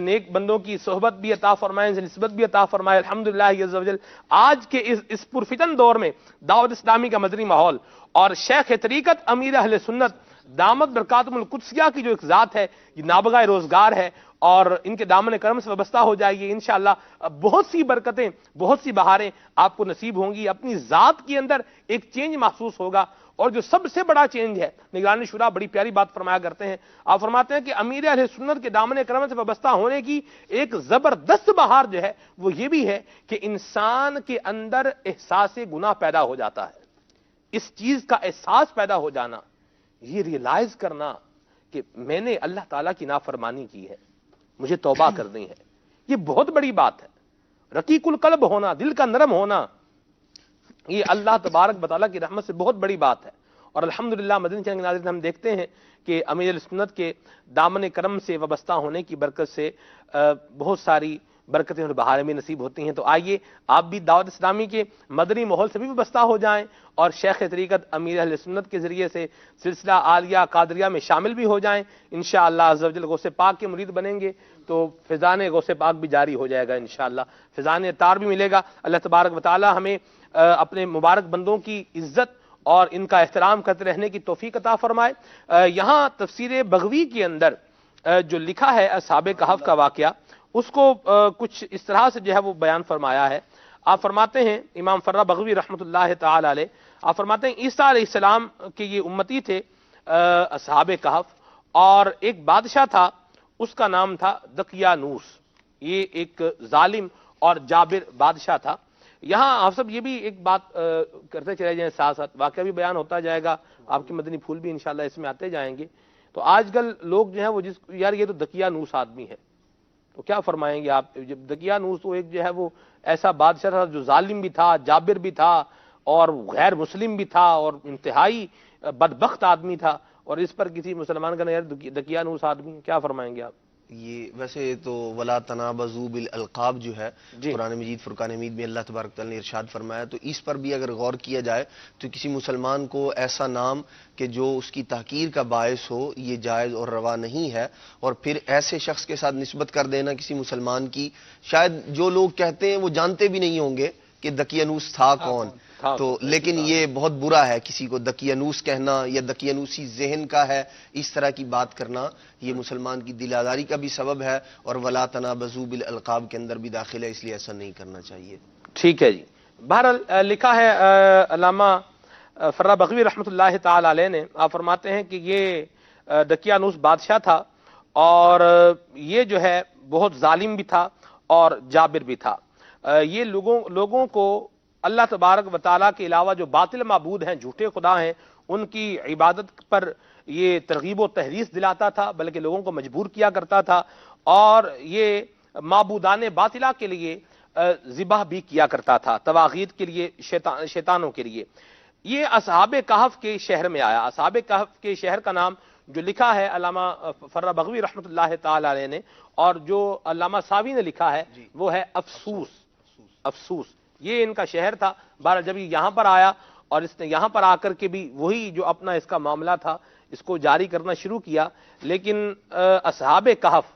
نیک بندوں کی صحبت بھی عطا فرمائے, ان سے نسبت بھی عطا فرمائے. الحمدللہ عز و جل آج کے اس پرفتن دور میں دعوت اسلامی کا مدنی ماحول اور شیخ طریقت امیر اہل سنت دامت برکاتہم القدسیہ کی جو ایک ذات ہے, یہ نابغہ روزگار ہے اور ان کے دامن کرم سے وابستہ ہو جائیے. انشاءاللہ بہت سی برکتیں, بہت سی بہاریں آپ کو نصیب ہوں گی. اپنی ذات کے اندر ایک چینج محسوس ہوگا, اور جو سب سے بڑا چینج ہے, نگران شورا بڑی پیاری بات فرمایا کرتے ہیں. آپ فرماتے ہیں کہ امیر اہل سنت کے دامن کرم سے وابستہ ہونے کی ایک زبردست بہار جو ہے وہ یہ بھی ہے کہ انسان کے اندر احساس گناہ پیدا ہو جاتا ہے. اس چیز کا احساس پیدا ہو جانا, یہ ریئلائز کرنا کہ میں نے اللہ تعالیٰ کی نافرمانی کی ہے, مجھے توبہ کرنی ہے, یہ بہت بڑی بات ہے. رقیق القلب ہونا, دل کا نرم ہونا, یہ اللہ تبارک بتعالیٰ کی رحمت سے بہت بڑی بات ہے. اور الحمدللہ مدنی چینل کے ناظرین ہم دیکھتے ہیں کہ امیر سنت کے دامن کرم سے وابستہ ہونے کی برکت سے بہت ساری برکتیں اور بہاریں بھی نصیب ہوتی ہیں. تو آئیے آپ بھی دعوت اسلامی کے مدنی ماحول سے بھی وابستہ ہو جائیں اور شیخ طریقت امیر اہل سنت کے ذریعے سے سلسلہ عالیہ قادریہ میں شامل بھی ہو جائیں. انشاءاللہ عز و جل غوث پاک کے مرید بنیں گے تو فیضان غوث پاک بھی جاری ہو جائے گا, انشاءاللہ فیضان تار بھی ملے گا. اللہ تبارک و تعالی ہمیں اپنے مبارک بندوں کی عزت اور ان کا احترام کرتے رہنے کی توفیق عطا فرمائے. یہاں تفسیر بغوی کے اندر جو لکھا ہے اصحاب کہف کا واقعہ, اس کو کچھ اس طرح سے جو ہے وہ بیان فرمایا ہے. آپ فرماتے ہیں امام فرہ بغوی رحمۃ اللہ تعالی علیہ, آپ فرماتے ہیں عیسیٰ علیہ السلام کے یہ امتی تھے اصحاب کہف, اور ایک بادشاہ تھا اس کا نام تھا دقیانوس. یہ ایک ظالم اور جابر بادشاہ تھا. یہاں آپ سب یہ بھی ایک بات کرتے چلے جائیں, ساتھ ساتھ واقعہ بھی بیان ہوتا جائے گا, آپ کے مدنی پھول بھی انشاءاللہ اس میں آتے جائیں گے. تو آج کل لوگ جو ہیں وہ یار یہ تو دقیانوس آدمی ہے, تو کیا فرمائیں گے آپ؟ جب دقیانوس تو ایک جو ہے وہ ایسا بادشاہ تھا جو ظالم بھی تھا, جابر بھی تھا اور غیر مسلم بھی تھا اور انتہائی بدبخت آدمی تھا, اور اس پر کسی مسلمان کا یار دقیانوس آدمی, کیا فرمائیں گے آپ؟ یہ ویسے تو ولا تنابزوا بالالقاب جو ہے قرآن مجید فرقان حمید میں اللہ تبارک تعالی نے ارشاد فرمایا, تو اس پر بھی اگر غور کیا جائے تو کسی مسلمان کو ایسا نام کہ جو اس کی تحقیر کا باعث ہو یہ جائز اور روا نہیں ہے. اور پھر ایسے شخص کے ساتھ نسبت کر دینا کسی مسلمان کی, شاید جو لوگ کہتے ہیں وہ جانتے بھی نہیں ہوں گے کہ دقیانوس تھا کون, تو لیکن یہ بہت برا ہے کسی کو دقیانوس کہنا یا دقیانوسی ذہن کا ہے اس طرح کی بات کرنا, یہ مسلمان کی دل آزاری کا بھی سبب ہے اور ولا تنابزوا بالالقاب کے اندر بھی داخل ہے, اس لیے ایسا نہیں کرنا چاہیے. ٹھیک ہے جی. بہرحال لکھا ہے علامہ فرہ بغوی رحمۃ اللہ تعالی علیہ نے, آپ فرماتے ہیں کہ یہ دقیانوس بادشاہ تھا اور یہ جو ہے بہت ظالم بھی تھا اور جابر بھی تھا. یہ لوگوں کو اللہ تبارک و تعالیٰ کے علاوہ جو باطل معبود ہیں, جھوٹے خدا ہیں, ان کی عبادت پر یہ ترغیب و تحریص دلاتا تھا, بلکہ لوگوں کو مجبور کیا کرتا تھا, اور یہ معبودان باطلہ کے لیے ذبح بھی کیا کرتا تھا, طواغیت کے لیے, شیطانوں کے لیے. یہ اصحاب کہف کے شہر میں آیا. اصحاب کہف کے شہر کا نام جو لکھا ہے علامہ فرہ بغوی رحمۃ اللہ تعالی علیہ نے, اور جو علامہ ساوی نے لکھا ہے وہ ہے افسوس. افسوس یہ ان کا شہر تھا. بہرحال جب یہ یہاں پر آیا اور اس نے یہاں پر آ کر کے بھی وہی جو اپنا اس کا معاملہ تھا اس کو جاری کرنا شروع کیا. لیکن اصحاب کہف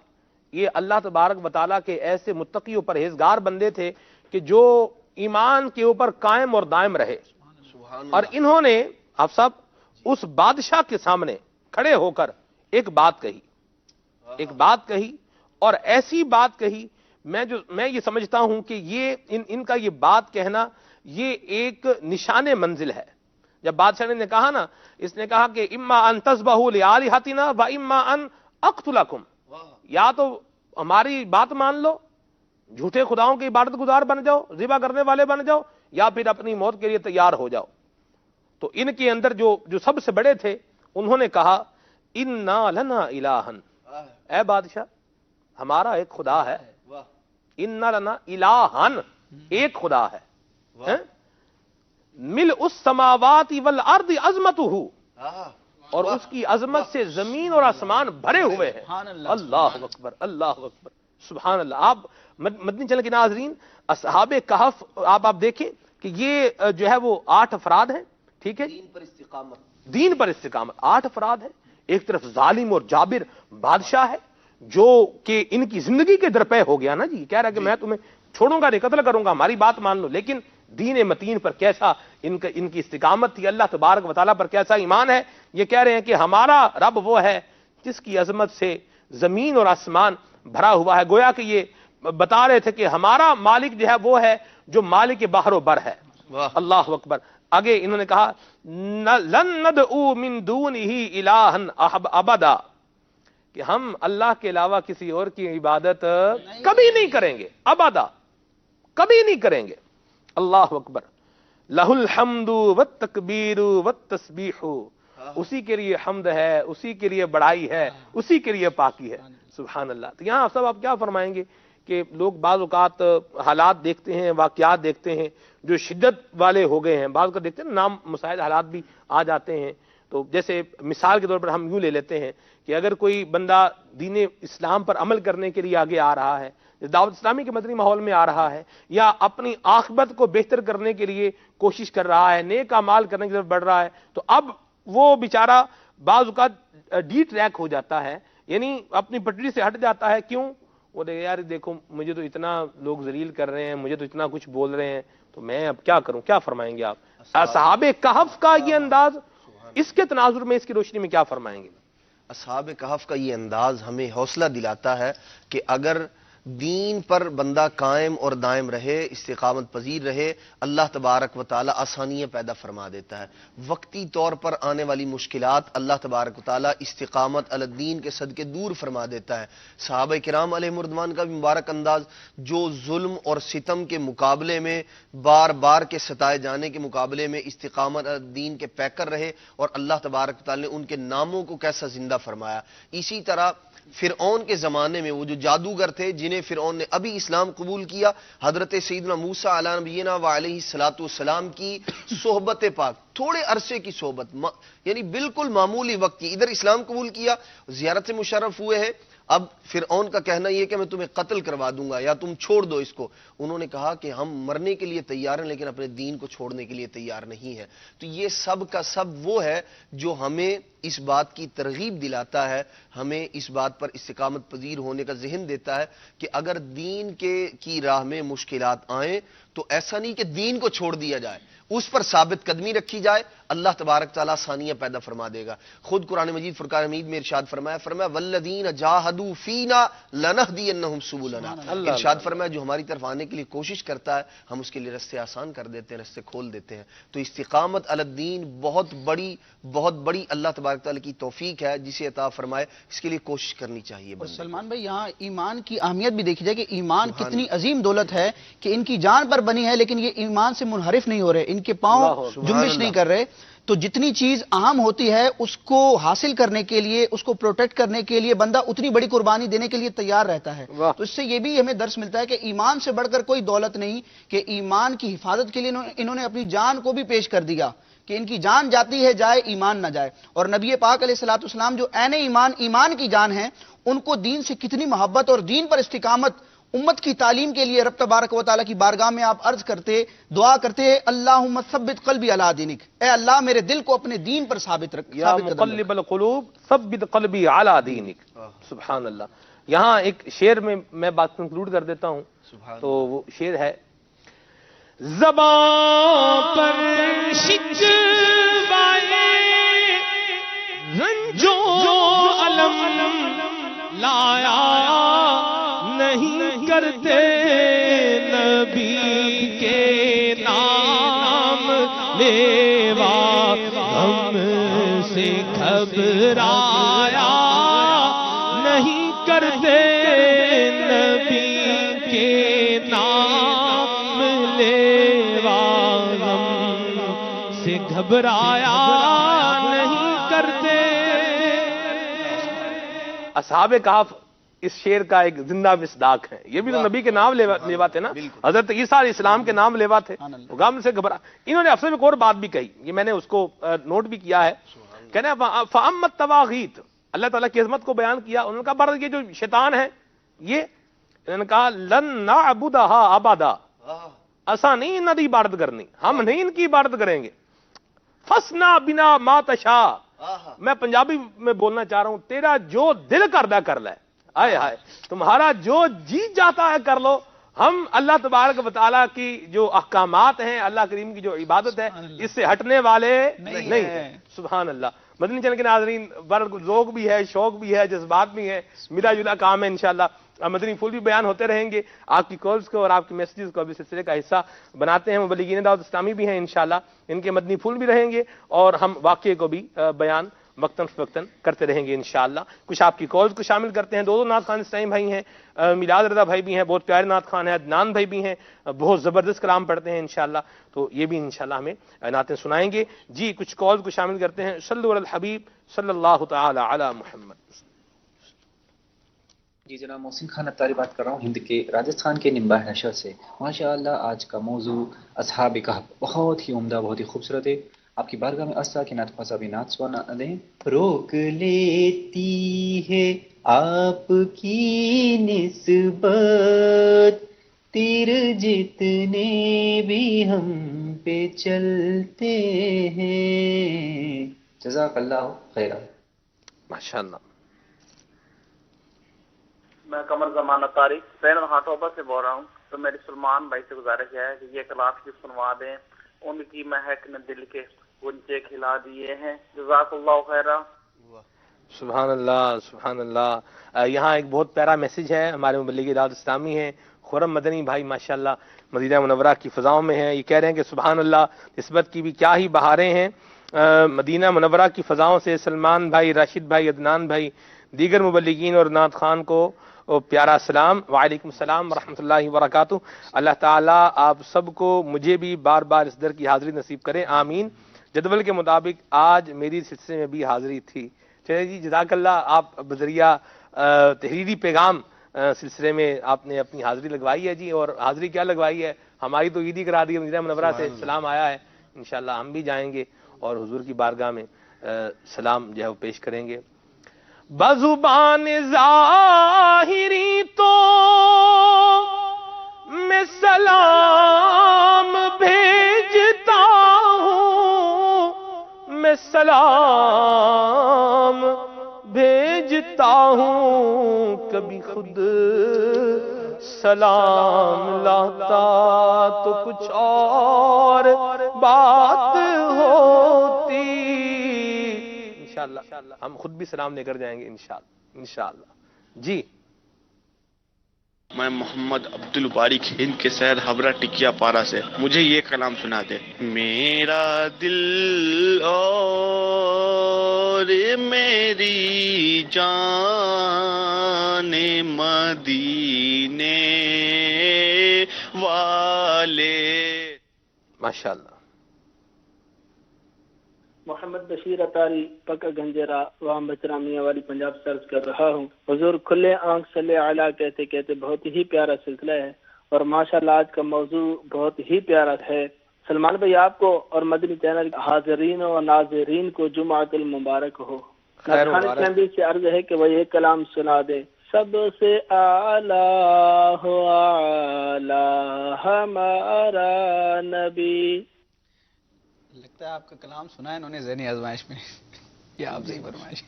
یہ اللہ تبارک و تعالیٰ کے ایسے متقی و پرہیزگار بندے تھے کہ جو ایمان کے اوپر قائم اور دائم رہے. اور انہوں نے آپ صاحب اس بادشاہ کے سامنے کھڑے ہو کر ایک بات کہی اور ایسی بات کہی. میں یہ سمجھتا ہوں کہ یہ ان کا یہ بات کہنا یہ ایک نشان منزل ہے. جب بادشاہ نے کہا نا, اس نے کہا کہ اما ان تذبحوا لآلہتنا و اما ان اقتلکم, یا تو ہماری بات مان لو, جھوٹے خداؤں کی عبادت گزار بن جاؤ, ذبح کرنے والے بن جاؤ, یا پھر اپنی موت کے لیے تیار ہو جاؤ. تو ان کے اندر جو سب سے بڑے تھے انہوں نے کہا انا لنا الہن, اے بادشاہ ہمارا ایک خدا ہے. انا لنا الہن, ایک خدا ہے. مل اس سماوات والارض عظمتہ, اور اس کی عظمت سے زمین اور آسمان بھرے ہوئے ہیں. اللہ اکبر, اللہ اکبر, سبحان اللہ. آپ مدنی چینل کے ناظرین, اصحاب کہف آپ دیکھیں کہ یہ جو ہے وہ 8 افراد ہیں. ٹھیک ہے, دین پر استقامت 8 افراد ہیں. ایک طرف ظالم اور جابر بادشاہ ہے جو کہ ان کی زندگی کے درپے ہو گیا نا جی, کہہ رہا ہے کہ میں تمہیں چھوڑوں گا نہیں, قتل کروں گا, ہماری بات مان لو. لیکن دین متین پر کیسا ان کی استقامت تھی, اللہ تبارک و تعالیٰ پر کیسا ایمان ہے. یہ کہہ رہے ہیں کہ ہمارا رب وہ ہے جس کی عظمت سے زمین اور آسمان بھرا ہوا ہے. گویا کہ یہ بتا رہے تھے کہ ہمارا مالک جو ہے وہ ہے جو مالک بحر و بر ہے. اللہ اکبر. آگے انہوں نے کہا لن ندعو من دونہ الہا ابدا, کہ ہم اللہ کے علاوہ کسی اور کی عبادت کبھی نہیں کریں گے, ابدا کبھی نہیں کریں گے. اللہ اکبر. لہ الحمد والتکبیر والتسبیح, اسی کے لیے حمد ہے, اسی کے لیے بڑائی ہے, اسی کے لیے پاکی ہے. سبحان اللہ. تو یہاں سب آپ کیا فرمائیں گے کہ لوگ بعض اوقات حالات دیکھتے ہیں, واقعات دیکھتے ہیں جو شدت والے ہو گئے ہیں, بعض اوقات دیکھتے ہیں نام مساعد حالات بھی آ جاتے ہیں. تو جیسے مثال کے طور پر ہم یوں لے لیتے ہیں کہ اگر کوئی بندہ دین اسلام پر عمل کرنے کے لیے آگے آ رہا ہے, دعوت اسلامی کے مدنی ماحول میں آ رہا ہے, یا اپنی عاقبت کو بہتر کرنے کے لیے کوشش کر رہا ہے, نیک اعمال کرنے کی طرف بڑھ رہا ہے, تو اب وہ بیچارہ بعض اوقات ڈی ٹریک ہو جاتا ہے, یعنی اپنی پٹری سے ہٹ جاتا ہے. کیوں؟ وہ دیکھے یار دیکھو مجھے تو اتنا لوگ ذلیل کر رہے ہیں, مجھے تو اتنا کچھ بول رہے ہیں, تو میں اب کیا کروں. کیا فرمائیں گے آپ اصحاب کہف کا یہ انداز, اس کے تناظر میں اس کی روشنی میں کیا فرمائیں گے؟ اصحاب کہف کا یہ انداز ہمیں حوصلہ دلاتا ہے کہ اگر دین پر بندہ قائم اور دائم رہے, استقامت پذیر رہے, اللہ تبارک و تعالی آسانیاں پیدا فرما دیتا ہے. وقتی طور پر آنے والی مشکلات اللہ تبارک و تعالی استقامت علی الدین کے صدقے دور فرما دیتا ہے. صحابہ کرام علیہ مردوان کا بھی مبارک انداز, جو ظلم اور ستم کے مقابلے میں, بار بار کے ستائے جانے کے مقابلے میں استقامت علی الدین کے پیکر رہے, اور اللہ تبارک و تعالی نے ان کے ناموں کو کیسا زندہ فرمایا. اسی طرح فرعون کے زمانے میں وہ جو جادوگر تھے جنہیں فرعون نے ابھی اسلام قبول کیا, حضرت سیدنا موسیٰ علیہ نبینا و علیہ الصلوۃ والسلام کی صحبت پاک, تھوڑے عرصے کی صحبت, یعنی بالکل معمولی وقت کی, ادھر اسلام قبول کیا, زیارت سے مشرف ہوئے ہیں. اب فرعون کا کہنا یہ کہ میں تمہیں قتل کروا دوں گا یا تم چھوڑ دو اس کو. انہوں نے کہا کہ ہم مرنے کے لیے تیار ہیں لیکن اپنے دین کو چھوڑنے کے لیے تیار نہیں ہے. تو یہ سب کا سب وہ ہے جو ہمیں اس بات کی ترغیب دلاتا ہے, ہمیں اس بات پر استقامت پذیر ہونے کا ذہن دیتا ہے کہ اگر دین کی راہ میں مشکلات آئیں تو ایسا نہیں کہ دین کو چھوڑ دیا جائے, اس پر ثابت قدمی رکھی جائے, اللہ تبارک تعالیٰ آسانیاں پیدا فرما دے گا. خود قرآن مجید فرقان حمید میں ارشاد فرمایا والذین جاہدوا فینا لنہدینہم سبلنا. ارشاد فرمایا جو ہماری طرف آنے کے لیے کوشش کرتا ہے ہم اس کے لیے رستے آسان کر دیتے ہیں, رستے کھول دیتے ہیں. تو استقامت علی الدین بہت بڑی اللہ تبارک تعالیٰ کی توفیق ہے جسے عطا فرمائے, اس کے لیے کوشش کرنی چاہیے. سلمان بھائی یہاں ایمان کی اہمیت بھی دیکھی جائے کہ ایمان کتنی عظیم دولت ہے کہ ان کی جان پر بنی ہے لیکن یہ ایمان سے منحرف نہیں ہو رہے, ان کے پاؤں جنبش نہیں کر رہے. تو جتنی چیز اہم ہوتی ہے اس کو حاصل کرنے کے لیے, اس کو پروٹیکٹ کرنے کے لیے بندہ اتنی بڑی قربانی دینے کے لیے تیار رہتا ہے. تو اس سے یہ بھی ہمیں درس ملتا ہے کہ ایمان سے بڑھ کر کوئی دولت نہیں, کہ ایمان کی حفاظت کے لیے انہوں نے اپنی جان کو بھی پیش کر دیا کہ ان کی جان جاتی ہے جائے ایمان نہ جائے. اور نبی پاک علیہ الصلوۃ والسلام جو عین ایمان کی جان ہیں, ان کو دین سے کتنی محبت اور دین پر استقامت امت کی تعلیم کے لیے رب تبارک و تعالیٰ کی بارگاہ میں آپ عرض کرتے، دعا کرتے، اللہم ثبت قلبی علی دینک، اے اللہ میرے دل کو اپنے دین پر ثابت رکھ، یا مقلب القلوب ثبت قلبی علی دینک. سبحان اللہ. یہاں ایک شعر میں بات کنکلوڈ کر دیتا ہوں. تو وہ شعر ہے: زبان پر شکوائے رنجو علم لایا نہیں کرتے، نبی کے نام لیوا غم سے گھبرایا نہیں کرتے، نبی کے نام لیوا غم سے گھبرایا نہیں کرتے. اصحاب کہف اس شعر کا ایک زندہ مصداق ہے. یہ بھی تو نبی کے نام لیوا تھے نا، حضرت عیسیٰ علیہ السلام کے نام لیوا تھے. غم سے گھبرا. انہوں نے افسر میں ایک اور بات بھی کہی، یہ میں نے اس کو نوٹ بھی کیا ہے. کہنا فَأَمَّا الطَّوَاغِيتُ، اللہ تعالیٰ کی عظمت کو بیان کیا. انہوں نے کہا بر یہ جو شیطان ہے، یہ انہوں نے کہا لن نعبدها ابدا، ایسا نہیں ان کی عبادت کرنی، ہم نہیں ان کی عبادت کریں گے. فَاسْنَعْ بِنَا مَا تَشَاءُ، میں پنجابی میں بولنا چاہ رہا ہوں، تیرا جو دل کردہ کر لے. ہائے ہائے، تمہارا جو جی جاتا ہے کر لو. ہم اللہ تبارک و تعالیٰ کی جو احکامات ہیں، اللہ کریم کی جو عبادت ہے، اس سے ہٹنے والے نہیں ہیں. سبحان اللہ. مدنی چینل کے ناظرین، ذوق بھی ہے، شوق بھی ہے، جذبات بھی ہے، ملا جلا کام ہے. انشاءاللہ مدنی پھول بھی بیان ہوتے رہیں گے. آپ کی کالز کو اور آپ کی میسیجز کو ابھی سلسلے کا حصہ بناتے ہیں. مبلغین دعوت اسلامی بھی ہیں انشاءاللہ، ان کے مدنی پھول بھی رہیں گے اور ہم واقعے کو بھی بیان وقتاً فوقتاً کرتے رہیں گے انشاءاللہ. کچھ آپ کی کالز کو شامل کرتے ہیں. دو نعت خوان اس ٹائم بھائی ہیں، میلاد رضا بھائی بھی ہیں، بہت پیارے نعت خوان ہیں، عدنان بھائی بھی ہیں، بہت زبردست کلام پڑھتے ہیں انشاءاللہ. تو یہ بھی انشاءاللہ ہمیں نعتیں سنائیں گے. جی کچھ کالز کو شامل کرتے ہیں. صلو علی الحبیب صلی اللہ تعالی علی محمد. جی جناب محسن خان اتاری بات کر رہا ہوں ہند کے راجستھان کے نمبا شہر سے. ماشاءاللہ آج کا موضوع اصحاب کہف بہت ہی عمدہ، بہت ہی خوبصورت ہے. آپ کی بارگاہ میں اسا کی نعت خواصہ بھی نعت سنا دیں. روک لیتی ہے آپ کی نسبت تیر جتنے بھی ہم پہ چلتے ہیں. جزاک اللہ خیرہ. ماشاءاللہ. میں قمر زمانہ طارق سین ہاٹوبا سے بول رہا ہوں. تو میری سلمان بھائی سے گزارش ہے کہ یہ کلام کی سنوا دیں. ان کی مہک نے دل کے گنچے کھلا دیے ہیں. جزاک اللہ خیرہ. سبحان اللہ سبحان اللہ. یہاں ایک بہت پیارا میسج ہے. ہمارے مبلغ دعوت اسلامی ہیں خرم مدنی بھائی، ماشاءاللہ مدینہ منورہ کی فضاؤں میں ہیں. یہ کہہ رہے ہیں کہ سبحان اللہ، نسبت کی بھی کیا ہی بہاریں ہیں. مدینہ منورہ کی فضاؤں سے سلمان بھائی، راشد بھائی، عدنان بھائی، دیگر مبلغین اور نعت خان کو پیارا سلام. وعلیکم السلام ورحمۃ اللہ وبرکاتہ. اللہ تعالیٰ آپ سب کو، مجھے بھی بار بار اس در کی حاضری نصیب کرے، آمین. جدول کے مطابق آج میری سلسلے میں بھی حاضری تھی. چلے جی جزاک اللہ. آپ بذریعہ تحریری پیغام سلسلے میں آپ نے اپنی حاضری لگوائی ہے جی. اور حاضری کیا لگوائی ہے، ہماری تو عیدی کرا دی ہے. مدینہ منورہ سے سلام آیا ہے، انشاءاللہ ہم بھی جائیں گے اور حضور کی بارگاہ میں سلام جو ہے وہ پیش کریں گے. بزبان ظاہری تو میں سلام بھیجتا ہوں، میں سلام بھیجتا ہوں، کبھی خود سلام لاتا تو کچھ اور بات ہوتی. انشاءاللہ ہم خود بھی سلام لے کر جائیں گے انشاءاللہ. جی میں محمد عبد الباری ہند کے شہر ہبرا ٹکیا پارا سے. مجھے یہ کلام سنا دے. میرا دل اور میری جان مدینے والے. ماشاءاللہ. محمد بشیر اتاری پکا گنجرا وام بچرا میاں والی پنجاب سے عرض کر رہا ہوں. حضور کھلے آنکھ صلی علی کہتے کہتے بہت ہی پیارا سلسلہ ہے اور ماشاءاللہ آج کا موضوع بہت ہی پیارا ہے. سلمان بھائی آپ کو اور مدنی چینل حاضرین و ناظرین کو جمعۃ المبارک ہو. خان اسلام سے عرض ہے کہ وہ یہ کلام سنا دیں. سب سے اعلیٰ ہو اعلیٰ ہمارا نبی. لگتا ہے آپ کا کلام سنا ہے انہوں نے ذہنی آزمائش میں. یہ آپ سے ہی فرمائش.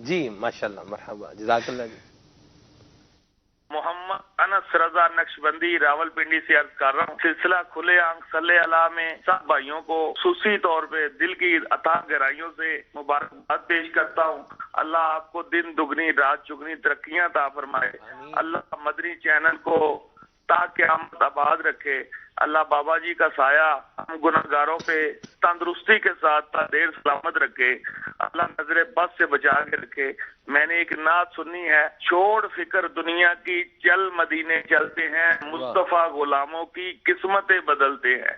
جی ماشاءاللہ، مرحبا، جزاک اللہ جی. محمد انس رضا نقشبندی راول پنڈی سے عرض کر رہا ہوں، سلسلہ کھلے آنکھ صلی اللہ میں سب بھائیوں کو خصوصی طور پہ دل کی عطا گہرائیوں سے مبارکباد پیش کرتا ہوں. اللہ آپ کو دن دگنی رات چگنی ترقیاں عطا فرمائے. اللہ مدنی چینل کو تا قیامت آباد رکھے. اللہ بابا جی کا سایہ ہم گناہگاروں پہ تندرستی کے ساتھ تا دیر سلامت رکھے. اللہ نظر بد سے بچا کے رکھے. میں نے ایک نعت سنی ہے، چھوڑ فکر دنیا کی چل مدینے چلتے ہیں، مصطفیٰ غلاموں کی قسمتیں بدلتے ہیں.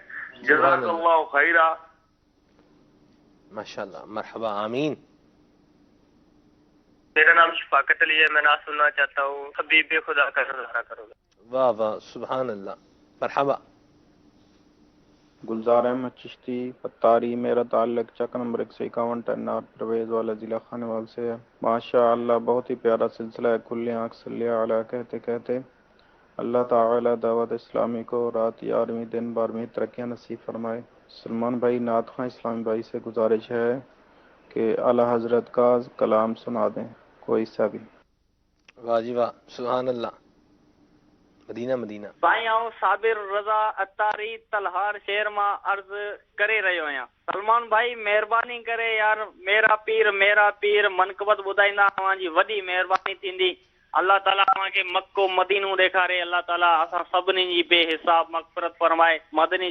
جزاک اللہ خیرہ. ماشاءاللہ، مرحبا، آمین. میرا نام شفاقت علی ہے، میں نعت سننا چاہتا ہوں، حبیب خدا کا نظارہ کرو گا. واہ واہ، سبحان اللہ، مرحبا. گلزار احمد چشتی پتاری، میرا تعلق چک نمبر 151 ٹنار پرویز والا ضلع خانوال سے ہے. ماشاء اللہ بہت ہی پیارا سلسلہ ہے. کھلے آنکھ صلی علیہ کہتے کہتے اللہ تعالی دعوت اسلامی کو رات 11ویں دن 12ویں ترقیاں نصیب فرمائے. سلمان بھائی نعت خواں اسلامی بھائی سے گزارش ہے کہ اعلیٰ حضرت کا کلام سنا دیں کوئی سا بھی. واہ جی واہ، سبحان اللہ. مدینہ مدینہ. بھائی آؤں صابر رضا اتاری تلہار شہر ماں عرض کرے رہے ہویا. سلمان بھائی مہربانی کرے یار، میرا پیر منقبت بدائیندہ ہواں جی وڈی مہربانی تھیندی. اللہ تعالیٰ ہماں کے مکو مدینو ڈیکھارے. اللہ تعالیٰ اساں سبنی جی بے حساب مغفرت فرمائے. مدنی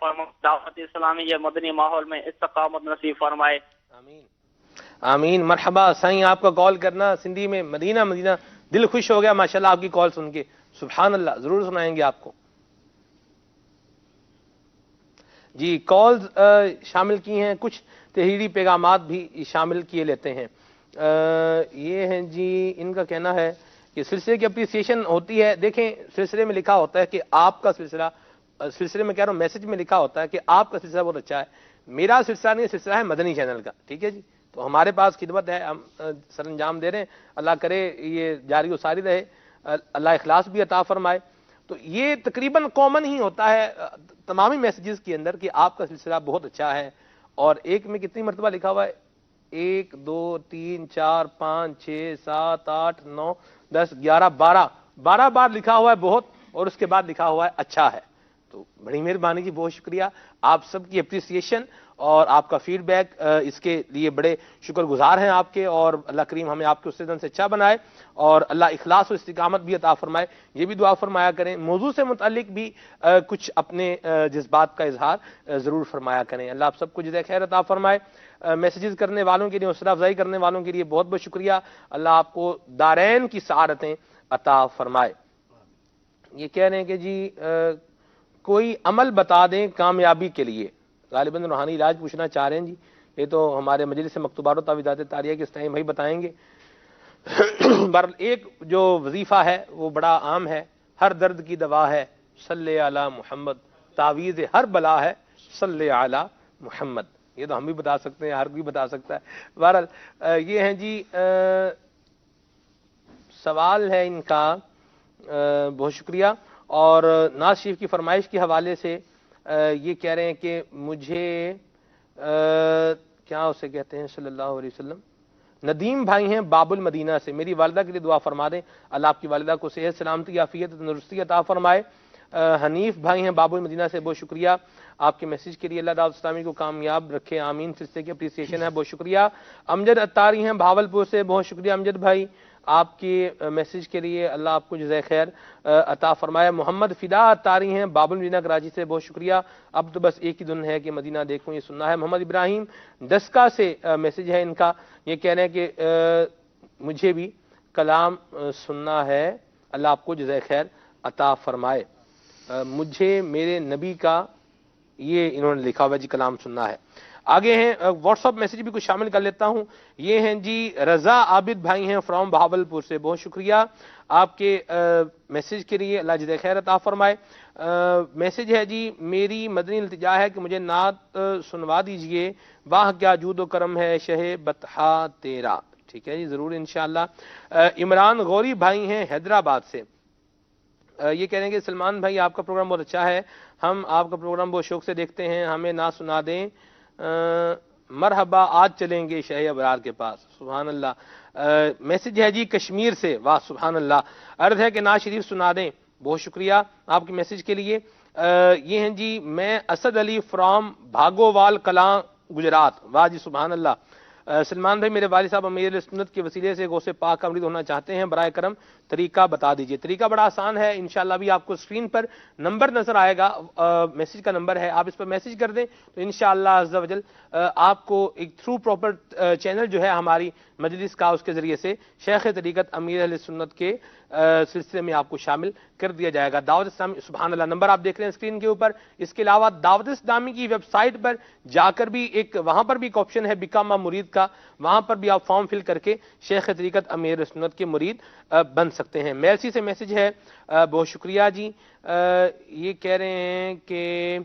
فرمائے. دعوت اسلامی کے مدنی ماحول میں استقامت نصیب فرمائے. آمین آمین. مرحبا سائیں، آپ کا کال کرنا سندھی میں مدینہ مدینہ دل خوش ہو گیا ماشاءاللہ آپ کی کال سن کے. سبحان اللہ، ضرور سنائیں گے آپ کو. جی کالز شامل کی ہیں، کچھ تحریری پیغامات بھی شامل کیے لیتے ہیں. یہ ہیں جی، ان کا کہنا ہے کہ سلسلے کی اپریسیشن ہوتی ہے. دیکھیں سلسلے میں لکھا ہوتا ہے کہ آپ کا سلسلے میں کہہ رہا ہوں میسج میں لکھا ہوتا ہے کہ آپ کا سلسلہ بہت اچھا ہے. میرا سلسلہ نہیں، سلسلہ ہے مدنی چینل کا. ٹھیک ہے جی، تو ہمارے پاس خدمت ہے، ہم سر انجام دے رہے ہیں. اللہ کرے یہ جاری و ساری رہے، اللہ اخلاص بھی عطا فرمائے. تو یہ تقریباً کامن ہی ہوتا ہے تمامی میسیجز کے اندر کہ آپ کا سلسلہ بہت اچھا ہے. اور ایک میں کتنی مرتبہ لکھا ہوا ہے؟ 1 2 3 4 5 6 7 8 9 10 11 12 بار لکھا ہوا ہے بہت، اور اس کے بعد لکھا ہوا ہے اچھا ہے. تو بڑی مہربانی جی، بہت شکریہ. آپ سب کی اپریسیشن اور آپ کا فیڈ بیک، اس کے لیے بڑے شکر گزار ہیں آپ کے. اور اللہ کریم ہمیں آپ کے استدن سے اچھا بنائے اور اللہ اخلاص و استقامت بھی عطا فرمائے. یہ بھی دعا فرمایا کریں. موضوع سے متعلق بھی کچھ اپنے جذبات کا اظہار ضرور فرمایا کریں. اللہ آپ سب کو جزائے خیر عطا فرمائے. میسیجز کرنے والوں کے لیے، حوصلہ افزائی کرنے والوں کے لیے بہت بہت شکریہ. اللہ آپ کو دارین کی سعادتیں عطا فرمائے. یہ کہہ رہے ہیں کہ جی کوئی عمل بتا دیں کامیابی کے لیے. غالباً روحانی علاج پوچھنا چاہ رہے ہیں جی. یہ تو ہمارے مجلس مکتوبات و تعویذات طاریہ کے اس ٹائم بھائی بتائیں گے. بہرحال ایک جو وظیفہ ہے وہ بڑا عام ہے. ہر درد کی دوا ہے صلی علی محمد، تعویذ ہر بلا ہے صلی علی محمد. یہ تو ہم بھی بتا سکتے ہیں، ہر کوئی بتا سکتا ہے. بہرحال یہ ہیں جی، سوال ہے ان کا. بہت شکریہ. اور ناز شریف کی فرمائش کے حوالے سے یہ کہہ رہے ہیں کہ مجھے کیا اسے کہتے ہیں صلی اللہ علیہ وسلم، ندیم بھائی ہیں باب المدینہ سے، میری والدہ کے لیے دعا فرما دیں. اللہ آپ کی والدہ کو صحت سلامتی عافیت تندرستی عطا فرمائے. حنیف بھائی ہیں باب المدینہ سے، بہت شکریہ آپ کے میسج کے لیے. اللہ دعوت اسلامی کو کامیاب رکھے، آمین. سلسلے کی اپریسیشن ہے، بہت شکریہ. امجد اتاری ہیں بھاولپور سے، بہت شکریہ امجد بھائی آپ کے میسج کے لیے. اللہ آپ کو جزائے خیر عطا فرمائے. محمد فدا اتاری ہیں باب المدینہ کراچی سے، بہت شکریہ. اب تو بس ایک ہی دن ہے کہ مدینہ دیکھوں، یہ سننا ہے. محمد ابراہیم دسکا سے میسج ہے ان کا. یہ کہہ رہے ہیں کہ مجھے بھی کلام سننا ہے، اللہ آپ کو جزائے خیر عطا فرمائے. مجھے میرے نبی کا، یہ انہوں نے لکھا ہوا جی کلام سننا ہے. آگے ہیں واٹس ایپ میسج بھی کچھ شامل کر لیتا ہوں. یہ ہیں جی رضا عابد بھائی ہیں فرام بہاولپور سے، بہت شکریہ آپ کے میسج کے لیے. اللہ جزائے خیر عطا فرمائے. میسج ہے جی، میری مدنی التجا ہے کہ مجھے نعت سنوا دیجئے. واہ کیا جود و کرم ہے شہ بطحا تیرا. ٹھیک ہے جی، ضرور انشاءاللہ. عمران غوری بھائی ہیں حیدرآباد سے. یہ کہہ رہے ہیں کہ سلمان بھائی آپ کا پروگرام بہت اچھا ہے، ہم آپ کا پروگرام بہت شوق سے دیکھتے ہیں، ہمیں نہ سنا دیں. مرحبا آج چلیں گے شہ ابرار کے پاس. سبحان اللہ. میسج ہے جی کشمیر سے. واہ سبحان اللہ. عرض ہے کہ نعت شریف سنا دیں. بہت شکریہ آپ کے میسج کے لیے. یہ ہیں جی میں اسد علی فرام بھاگووال کلاں گجرات. واہ جی سبحان اللہ. سلمان بھائی میرے والد صاحب امیر اہل سنت کے وسیلے سے غوث پاک کا مرید ہونا چاہتے ہیں، برائے کرم طریقہ بتا دیجئے. طریقہ بڑا آسان ہے، انشاءاللہ بھی آپ کو اسکرین پر نمبر نظر آئے گا، میسج کا نمبر ہے، آپ اس پر میسج کر دیں تو انشاءاللہ عز و جل آپ کو ایک تھرو پراپر چینل جو ہے ہماری مجلس کا، اس کے ذریعے سے شیخ طریقت امیر اہل سنت کے سلسلے میں آپ کو شامل کر دیا جائے گا. دعوت اسلامی سبحان اللہ نمبر آپ دیکھ رہے ہیں اسکرین کے اوپر. اس کے علاوہ دعوت اسلامی کی ویب سائٹ پر جا کر بھی وہاں پر بھی ایک آپشن ہے بیکم مرید کا، وہاں پر بھی آپ فارم فل کر کے شیخ طریقت امیر سنت کے مرید بن سکتے ہیں. میلسی سے میسج ہے. بہت شکریہ جی. یہ کہہ رہے ہیں کہ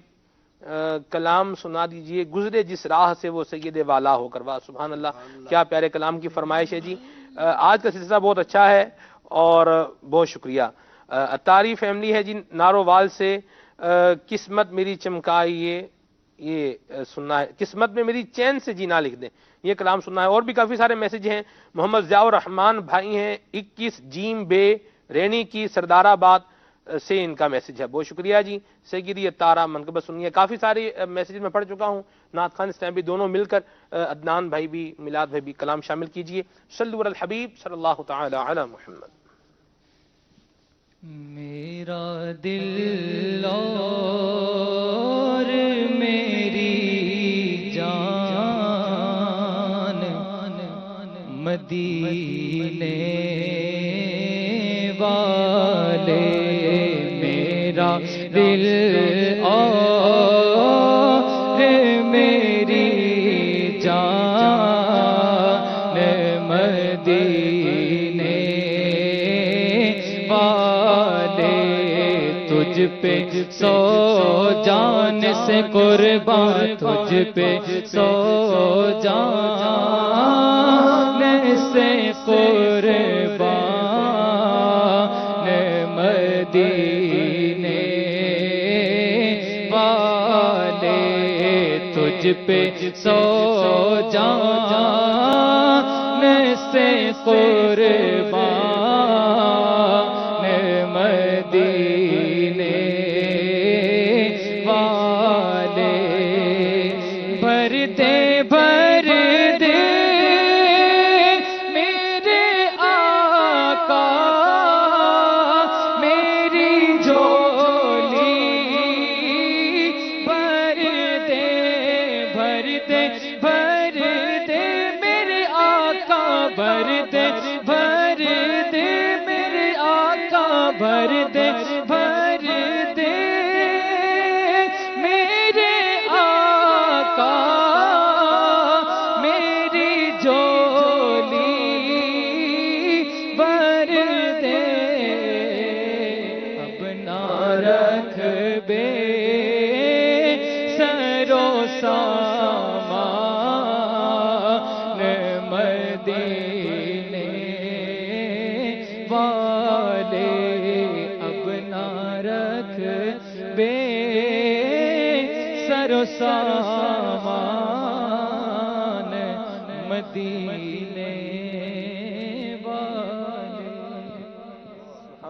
کلام سنا دیجئے، گزرے جس راہ سے وہ سید والا ہو کر. واہ سبحان اللہ، کیا پیارے کلام کی فرمائش ہے جی. آج کا سلسلہ بہت اچھا ہے اور بہت شکریہ. اتاری فیملی ہے جی نارووال سے. قسمت میری چمکائیے، یہ سننا ہے. قسمت میں میری چین سے جینا لکھ دیں، یہ کلام سننا ہے. اور بھی کافی سارے میسج ہیں. محمد ضیاء الرحمان بھائی ہیں 21 جیم بے رینی کی سردار آباد سے ان کا میسج ہے. بہت شکریہ جی. سیگیری تارا منقبہ سنیے. کافی سارے میسیج میں پڑھ چکا ہوں. نعت خان اس ٹائم بھی دونوں مل کر عدنان بھائی بھی میلاد بھائی بھی کلام شامل کیجئے. صلو علی الحبیب صلی اللہ تعالی علی محمد. میرا دل اور میری جان مدینے والے، میرا دل اور میری جان مدینے والے، تجھ پہ سو جان سے قربان، تجھ پہ سو جان سے قربان مدینے والے، تجھ پہ سو جان سے قربان مدینے والے. بھر دے بھر دے میرے آقا میری جھولی، بھر دے بھر دے بھر دے میرے آقا، بھر دے بھر دے میرے آقا، بھر دے بھر دے میرے آقا میری جھولی، بھر دے. اب نہ رکھ بے سرو سامان مدینے والے، اب نہ رکھ بے سرو سامان مدینے والے.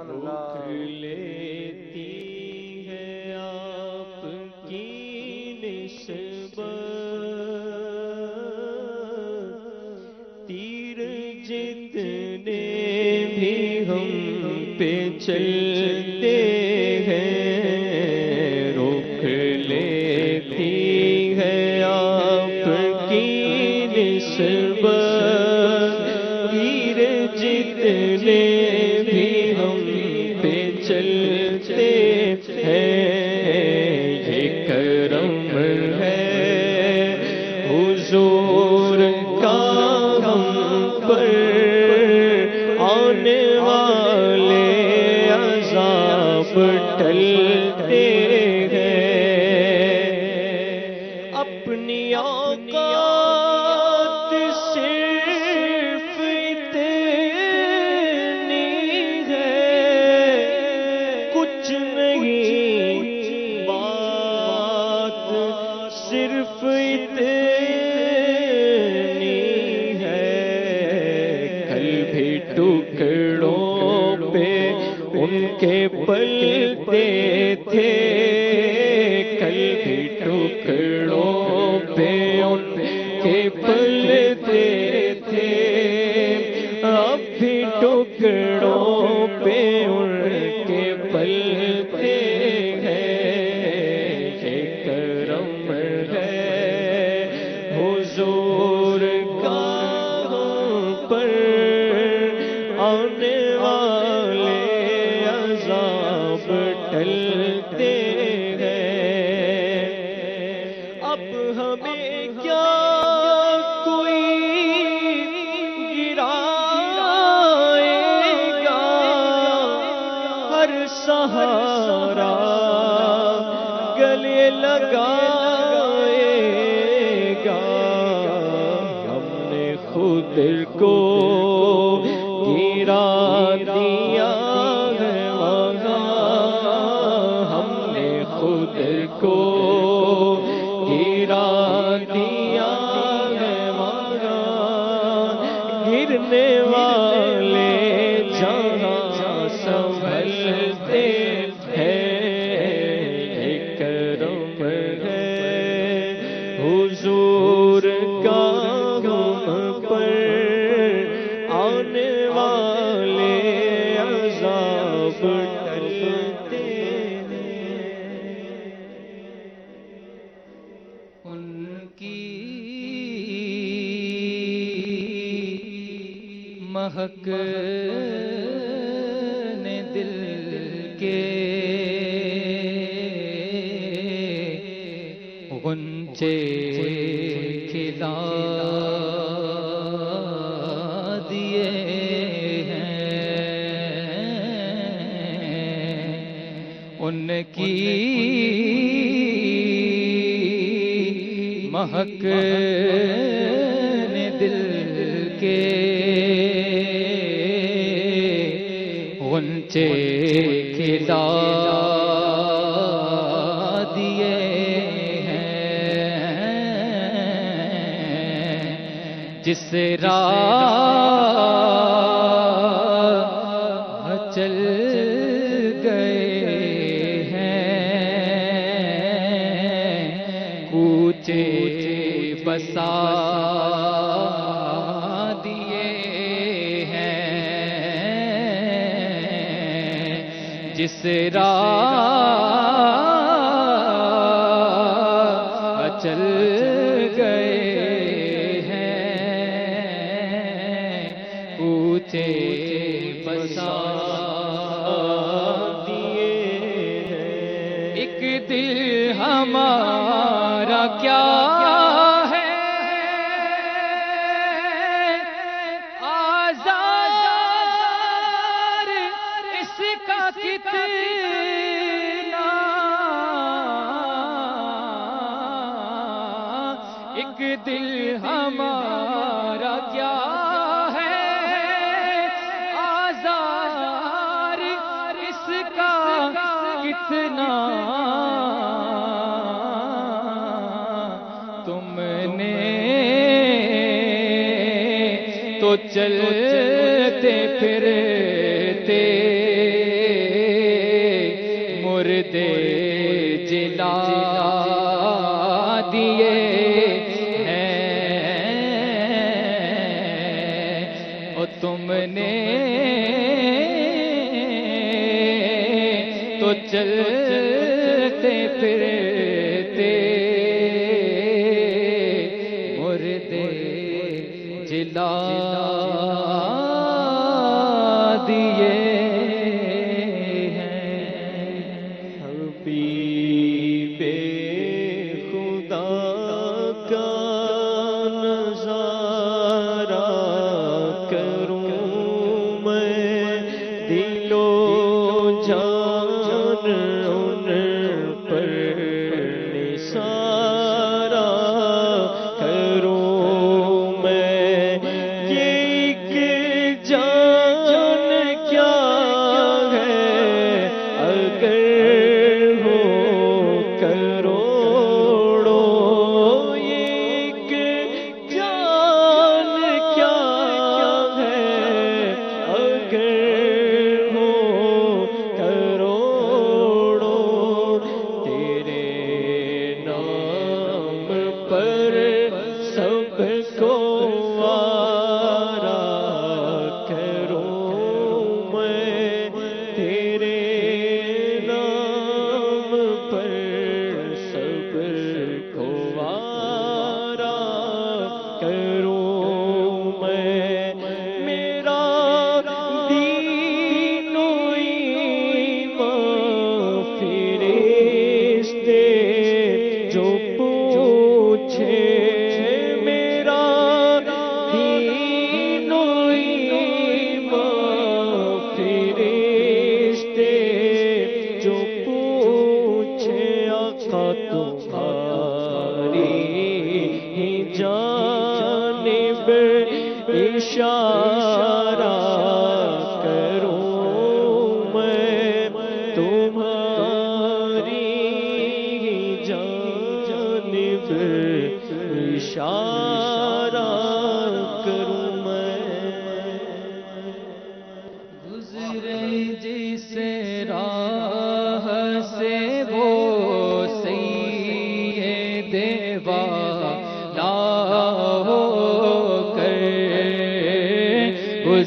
روک لیتی ہے آپ کی نسبت، تیر جتنے بھی ہم پہ چلتے ہیں، روک لیتی ہے آپ کی نسبت، تیر جتنے بھی ہم پہ چلتے ہیں. یہ کرم ہے حضور کا ہم پر، آنے والے عذاب ٹلتے ہیں. اپنی اوقات صرف بھی ٹکڑوں پہ ان کے پلتے تھے، کل بھی ٹکڑوں پہ ان کے پلتے تھے، اب بھی ٹکڑوں پہ ان کے پلتے ہیں۔ یہ کرم ہے حضور کا ہم پر، آنے والے عذاب ٹلتے ہیں۔ اب ہمیں کیا کوئی گرائے گا، ہر سہارا گلے لگائے گا۔ ہم نے خود کو گرا دیا ہے وہاں، ہم نے خود کو گرا دیا ہے وہاں، گرنے والے جہاں سنبھلتے ہیں۔ یہ کرم ہے حضور کا ہم پر، آنے والے عذاب ٹلتے ہیں۔ ان کی مہک نے دل کے غنچے کھلا دیے ہیں، ان کی مہک نے دل کے غنچے کھلا دیے ہیں۔ جس راہ چل گئے ہیں، کوچے بسا دیے ہیں۔ جس راہ چل گئے ہیں، کوچے بسا دیے ہیں۔ ایک دل ہمارا کیا دل ہمارا کیا ہے آزار، اس کا کتنا تم نے تو چلتے پھرتے مردے جلا دیے تم نے تو چلتے پھرتے مردے جلا دیے ہیں۔ حبیب خدا کا نظارہ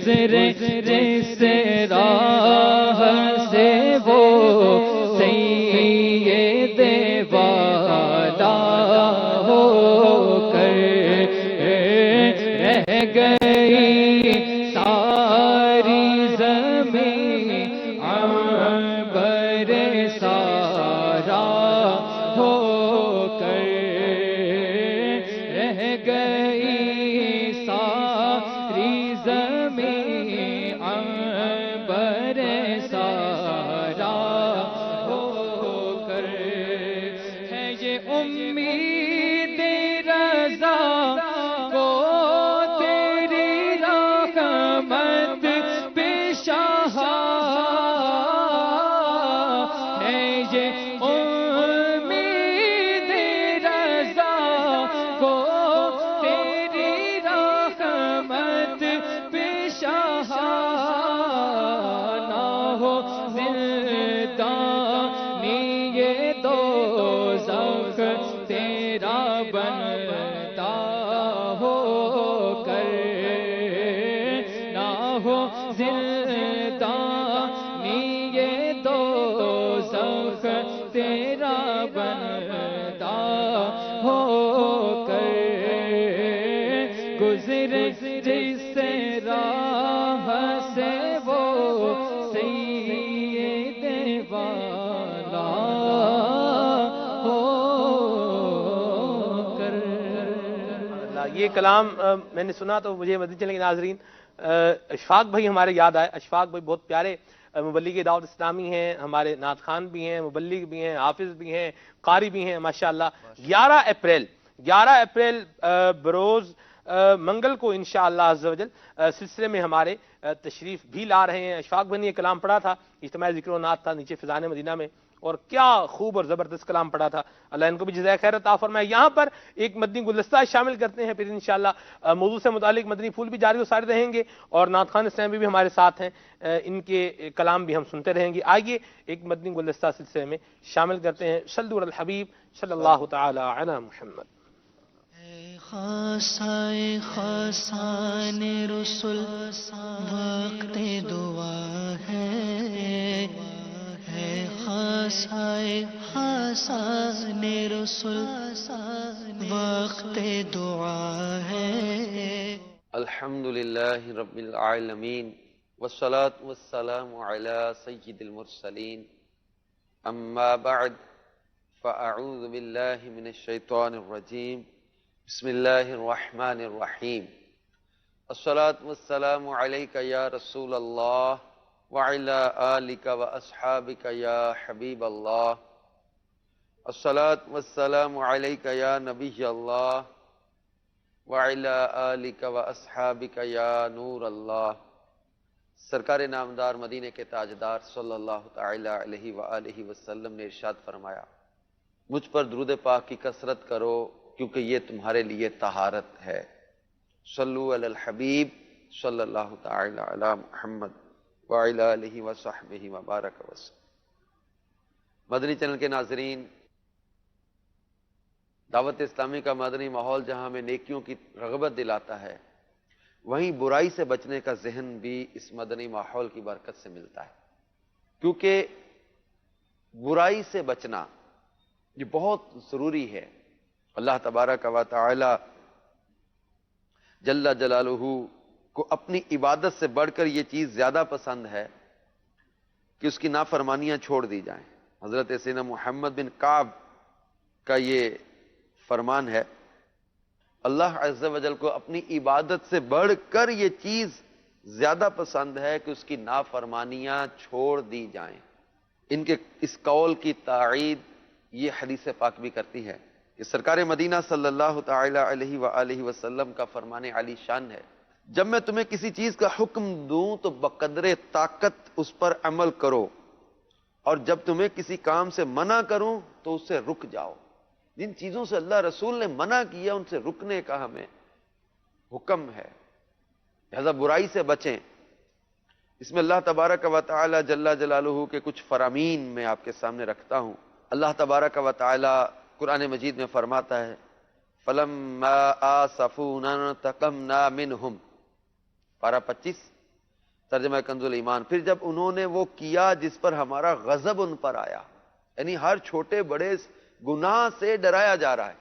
گزرے جس راہ سے وہ سید والا ہو کر رہ گئی ساری زمین عنبر سارا ہو کر رہ گئی ساری زمین عنبر سارا ہو کر ہے یہ امید رضا کو تیری رحمت پیشہ ہے یہ امید رضا کو تیری رحمت پیشہ نہ ہو زندانی یہ دوزخ تیرا بنتا ہو کر نہ ہو زندانی یہ دوزخ تیرا بنتا ہو کر گزرے جس راہ سے وہ سید والا ہو کر یہ کلام میں نے سنا تو مجھے مدنی چینل کے ناظرین اشفاق بھائی ہمارے یاد آئے. اشفاق بھائی بہت پیارے مبلغ دعوت اسلامی ہیں، ہمارے نعت خان بھی ہیں، مبلغ بھی ہیں، حافظ بھی ہیں، قاری بھی ہیں ماشاءاللہ. 11 اپریل بروز منگل کو انشاءاللہ عز و جل سلسلے میں ہمارے تشریف بھی لا رہے ہیں. اشفاق بھائی نے یہ کلام پڑھا تھا، اجتماع ذکر و نعت تھا نیچے فضان مدینہ میں، اور کیا خوب اور زبردست کلام پڑھا تھا. اللہ ان کو بھی جزائے خیر عطا فرمائے. یہاں پر ایک مدنی گلدستہ شامل کرتے ہیں، پھر انشاءاللہ موضوع سے متعلق مدنی پھول بھی جاری و ساری رہیں گے، اور نعت خان اسلامی بھی ہمارے ساتھ ہیں، ان کے کلام بھی ہم سنتے رہیں گے. آئیے ایک مدنی گلدستہ سلسلے میں شامل کرتے ہیں. صلوا علی الحبیب صلی اللہ تعالی علی محمد. خاصان رسول وقت دعا ہے خاصان رسول وقت دعا ہے. الحمد للہ رب العالمین والصلاة والسلام علی سید المرسلین. اما بعد فاعوذ باللہ من الشیطان الرجیم. بسم اللہ الرحمن الرحیم. الصلاة والسلام علیک یا رسول اللہ وعلی آلک واصحابک یا حبیب اللہ. الصلاة والسلام علیک یا نبی اللہ وعلی آلک واصحابک یا نور اللہ. سرکار نامدار مدینے کے تاجدار صلی اللہ تعالی علیہ وآلہ وسلم نے ارشاد فرمایا، مجھ پر درود پاک کی کثرت کرو کیونکہ یہ تمہارے لیے طہارت ہے. صلو علی الحبیب صلی اللہ تعالی علی محمد وعلی آلہ وصحبہ وبارک وسلم. مدنی چینل کے ناظرین، دعوت اسلامی کا مدنی ماحول جہاں ہمیں نیکیوں کی رغبت دلاتا ہے، وہیں برائی سے بچنے کا ذہن بھی اس مدنی ماحول کی برکت سے ملتا ہے. کیونکہ برائی سے بچنا یہ بہت ضروری ہے. اللہ تبارک و تعالی جل جلالہ کو اپنی عبادت سے بڑھ کر یہ چیز زیادہ پسند ہے کہ اس کی نافرمانیاں چھوڑ دی جائیں. حضرت سیدنا محمد بن کعب کا یہ فرمان ہے، اللہ عز و جل کو اپنی عبادت سے بڑھ کر یہ چیز زیادہ پسند ہے کہ اس کی نافرمانیاں چھوڑ دی جائیں. ان کے اس قول کی تائید یہ حدیث پاک بھی کرتی ہے کہ سرکار مدینہ صلی اللہ تعالی علیہ وآلہ وسلم کا فرمان علی شان ہے، جب میں تمہیں کسی چیز کا حکم دوں تو بقدر طاقت اس پر عمل کرو، اور جب تمہیں کسی کام سے منع کروں تو اس سے رک جاؤ. جن چیزوں سے اللہ رسول نے منع کیا ان سے رکنے کا ہمیں حکم ہے، لہذا برائی سے بچیں. اس میں اللہ تبارک و تعالی جل جلالہ کے کچھ فرامین میں آپ کے سامنے رکھتا ہوں. اللہ تبارک و تعالی قرآن مجید میں فرماتا ہے، فَلَمَّا آسَفُونَا انْتَقَمْنَا مِنْهُمْ، پارہ 25. ترجمہ کنز الایمان. پھر جب انہوں نے وہ کیا جس پر ہمارا غضب ان پر آیا، یعنی ہر چھوٹے بڑے گناہ سے ڈرایا جا رہا ہے.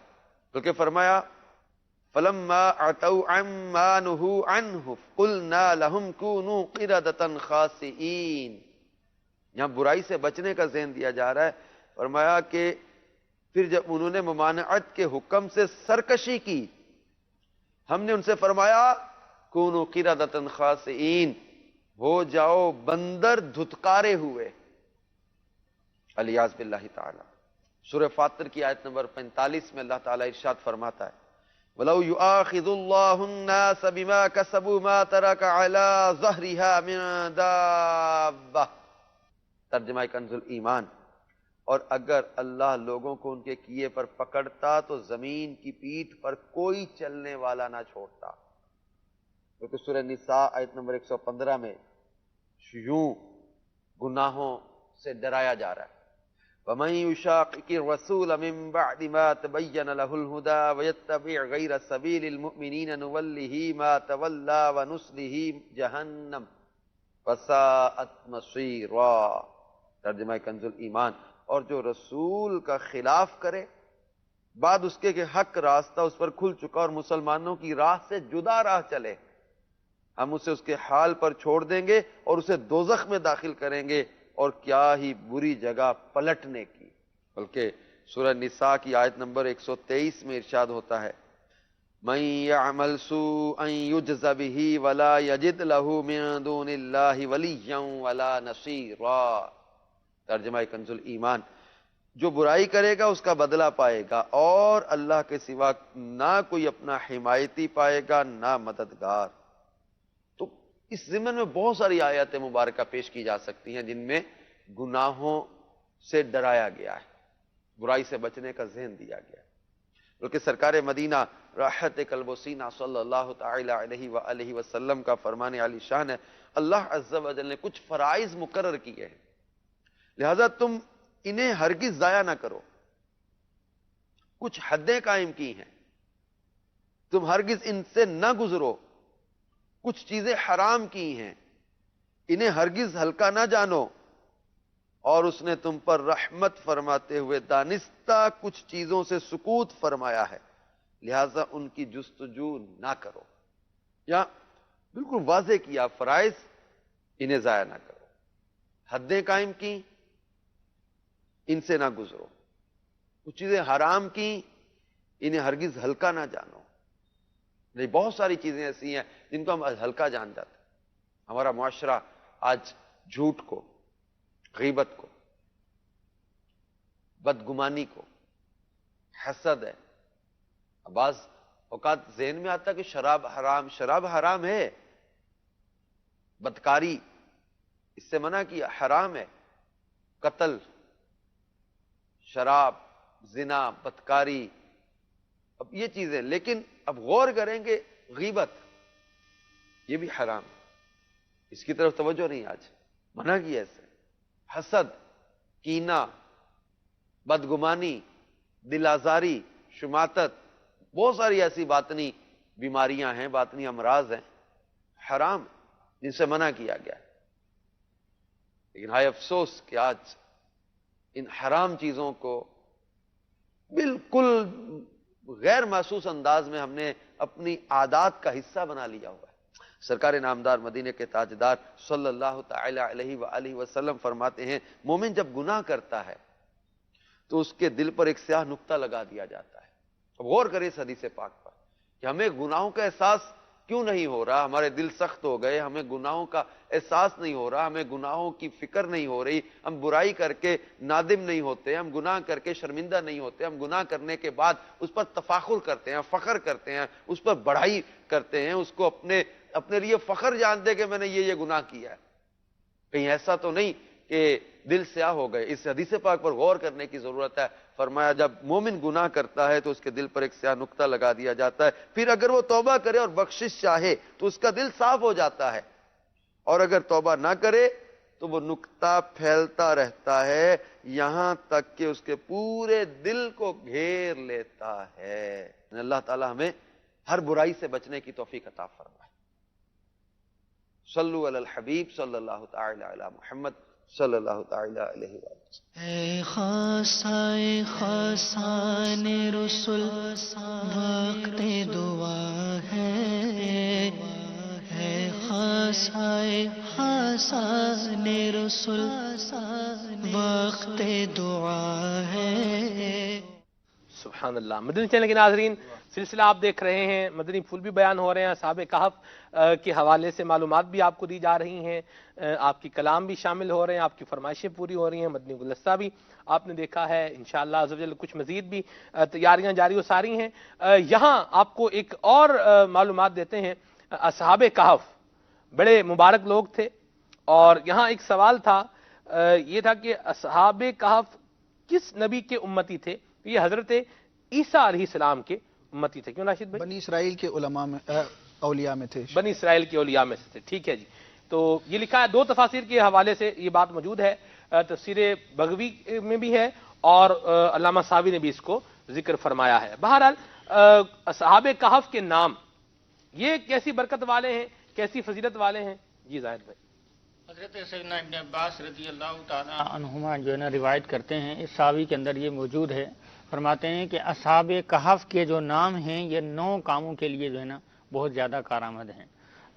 بلکہ فرمایا فلما عتوا عما نهوا عنه قلنا لهم كونوا قردة خاسئين. یہاں برائی سے بچنے کا ذہن دیا جا رہا ہے. فرمایا کہ پھر جب انہوں نے ممانعت کے حکم سے سرکشی کی، ہم نے ان سے فرمایا کونوا قردة خاسئين، ہو جاؤ بندر دھتکارے ہوئے. الیاذ باللہ تعالی. سورہ فاطر کی آیت نمبر 45 میں اللہ تعالیٰ ارشاد فرماتا ہے وَلَوْ يُؤَاخِذُ اللَّهُ النَّاسَ بِمَا كَسَبُوا مَا تَرَكَ عَلَى ظَهْرِهَا مِن دَابَّةٍ. ترجمہ کنز الایمان. اور اگر اللہ لوگوں کو ان کے کیے پر پکڑتا تو زمین کی پیٹھ پر کوئی چلنے والا نہ چھوڑتا. کیونکہ سورہ نساء آیت نمبر 115 میں یوں گناہوں سے ڈرایا جا رہا ہے. وَمَن يُشَاقِقِ الرَّسُولَ مِن بَعْدِ مَا تَبَيَّنَ لَهُ الْهُدَى وَيَتَّبِعْ غَيْرَ سَبِيلِ الْمُؤْمِنِينَ نُوَلِّهِ مَا تَوَلَّى وَنُصْلِهِ جَهَنَّمَ وَسَاءَتْ مَصِيرًا. ترجمہ کنز الایمان. اور جو رسول کا خلاف کرے بعد اس کے کہ حق راستہ اس پر کھل چکا اور مسلمانوں کی راہ سے جدا راہ چلے، ہم اسے اس کے حال پر چھوڑ دیں گے اور اسے دوزخ میں داخل کریں گے، اور کیا ہی بری جگہ پلٹنے کی. بلکہ سورہ نساء کی آیت نمبر 123 میں ارشاد ہوتا ہے مَن يَعْمَلْ سُوءًا يُجْزَ بِهِ وَلَا يَجِدْ لَهُ مِن دُونِ اللَّهِ وَلِيًّا وَلَا نَصِيرًا. ترجمہ کنز الایمان. جو برائی کرے گا اس کا بدلہ پائے گا، اور اللہ کے سوا نہ کوئی اپنا حمایتی پائے گا نہ مددگار. تو اس ضمن میں بہت ساری آیات مبارکہ پیش کی جا سکتی ہیں جن میں گناہوں سے ڈرایا گیا ہے، برائی سے بچنے کا ذہن دیا گیا ہے. بلکہ سرکار مدینہ راحت قلب و سینہ صلی اللہ تعالی علیہ وآلہ وسلم کا فرمان عالی شان ہے اللہ عز و جل نے کچھ فرائض مقرر کیے ہیں، لہذا تم انہیں ہرگز ضائع نہ کرو. کچھ حدیں قائم کی ہیں، تم ہرگز ان سے نہ گزرو. کچھ چیزیں حرام کی ہیں، انہیں ہرگز ہلکا نہ جانو. اور اس نے تم پر رحمت فرماتے ہوئے دانستہ کچھ چیزوں سے سکوت فرمایا ہے، لہذا ان کی جستجو نہ کرو. یا بالکل واضح کیا فرائض، انہیں ضائع نہ کرو. حدیں قائم کی، ان سے نہ گزرو. کچھ چیزیں حرام کی، انہیں ہرگز ہلکا نہ جانو. نہیں، بہت ساری چیزیں ایسی ہیں جن کو ہم ہلکا جان جاتے ہیں. ہمارا معاشرہ آج جھوٹ کو، غیبت کو، بدگمانی کو، حسد ہے. بعض اوقات ذہن میں آتا ہے کہ شراب حرام ہے، بدکاری اس سے منع کیا، حرام ہے. قتل، شراب، زنا، بدکاری، اب یہ چیزیں. لیکن اب غور کریں گے غیبت یہ بھی حرام ہے، اس کی طرف توجہ نہیں، آج منع کیا اسے. حسد، کینہ، بدگمانی، دل آزاری، شماتت، بہت ساری ایسی باطنی بیماریاں ہیں، باطنی امراض ہیں، حرام، جن سے منع کیا گیا ہے. لیکن ہائے افسوس کہ آج ان حرام چیزوں کو بالکل غیر محسوس انداز میں ہم نے اپنی عادات کا حصہ بنا لیا ہوا ہے. سرکار نامدار مدینے کے تاجدار صلی اللہ تعالی علیہ وآلہ وسلم فرماتے ہیں مومن جب گناہ کرتا ہے تو اس کے دل پر ایک سیاہ نقطہ لگا دیا جاتا ہے. اب غور کریں اس حدیث پاک پر کہ ہمیں گناہوں کا احساس کیوں نہیں ہو رہا. ہمارے دل سخت ہو گئے، ہمیں گناہوں کا احساس نہیں ہو رہا، ہمیں گناہوں کی فکر نہیں ہو رہی، ہم برائی کر کے نادم نہیں ہوتے، ہم گناہ کر کے شرمندہ نہیں ہوتے، ہم گناہ کرنے کے بعد اس پر تفاخر کرتے ہیں، فخر کرتے ہیں، اس پر بڑائی کرتے ہیں، اس کو اپنے لیے فخر جانتے کہ میں نے یہ گناہ کیا ہے. کہیں ایسا تو نہیں کہ دل سیاہ ہو گئے. اس حدیث پاک پر غور کرنے کی ضرورت ہے. فرمایا جب مومن گناہ کرتا ہے تو اس کے دل پر ایک سیاہ نقطہ لگا دیا جاتا ہے، پھر اگر وہ توبہ کرے اور بخشش چاہے تو اس کا دل صاف ہو جاتا ہے، اور اگر توبہ نہ کرے تو وہ نقطہ پھیلتا رہتا ہے یہاں تک کہ اس کے پورے دل کو گھیر لیتا ہے. اللہ تعالی ہمیں ہر برائی سے بچنے کی توفیق عطا فرمائے. صلو علی الحبیب صلی اللہ تعالی علی محمد صلی اللہ تعالی علیہ وسلم۔ اے خاصان رسول وقت دعا ہے، اے خاصان رسول وقت دعا ہے۔ سبحان اللہ۔ مدنی چینل کے ناظرین، سلسلہ آپ دیکھ رہے ہیں، مدنی پھول بھی بیان ہو رہے ہیں، اصحاب کہف کے حوالے سے معلومات بھی آپ کو دی جا رہی ہیں، آپ کی کلام بھی شامل ہو رہے ہیں، آپ کی فرمائشیں پوری ہو رہی ہیں، مدنی گلدستہ بھی آپ نے دیکھا ہے، انشاءاللہ عز و جل کچھ مزید بھی تیاریاں جاری و ساری ہیں۔ یہاں آپ کو ایک اور معلومات دیتے ہیں۔ اصحاب کہف بڑے مبارک لوگ تھے، اور یہاں ایک سوال تھا، یہ تھا کہ اصحاب کہف کس نبی کے امتی تھے؟ یہ حضرت عیسیٰ علیہ السلام کے امتی تھے۔ کیوں راشد بھائی؟ بنی اسرائیل کے علماء میں اولیاء میں تھے، بنی اسرائیل کے اولیاء میں سے تھے۔ ٹھیک ہے جی، تو یہ لکھا ہے، دو تفاسیر کے حوالے سے یہ بات موجود ہے، تفسیر بغوی میں بھی ہے اور علامہ ساوی نے بھی اس کو ذکر فرمایا ہے۔ بہرحال اصحاب کہف کے نام یہ کیسی برکت والے ہیں، کیسی فضیلت والے ہیں؟ جی زاہد بھائی۔ حضرت سیدنا ابن عباس رضی اللہ تعالیٰ عنہما جو ہے نا روایت کرتے ہیں، اس ساوی کے اندر یہ موجود ہے، فرماتے ہیں کہ اصحاب کہف کے جو نام ہیں یہ 9 کاموں کے لیے جو ہے نا بہت زیادہ کارآمد ہیں۔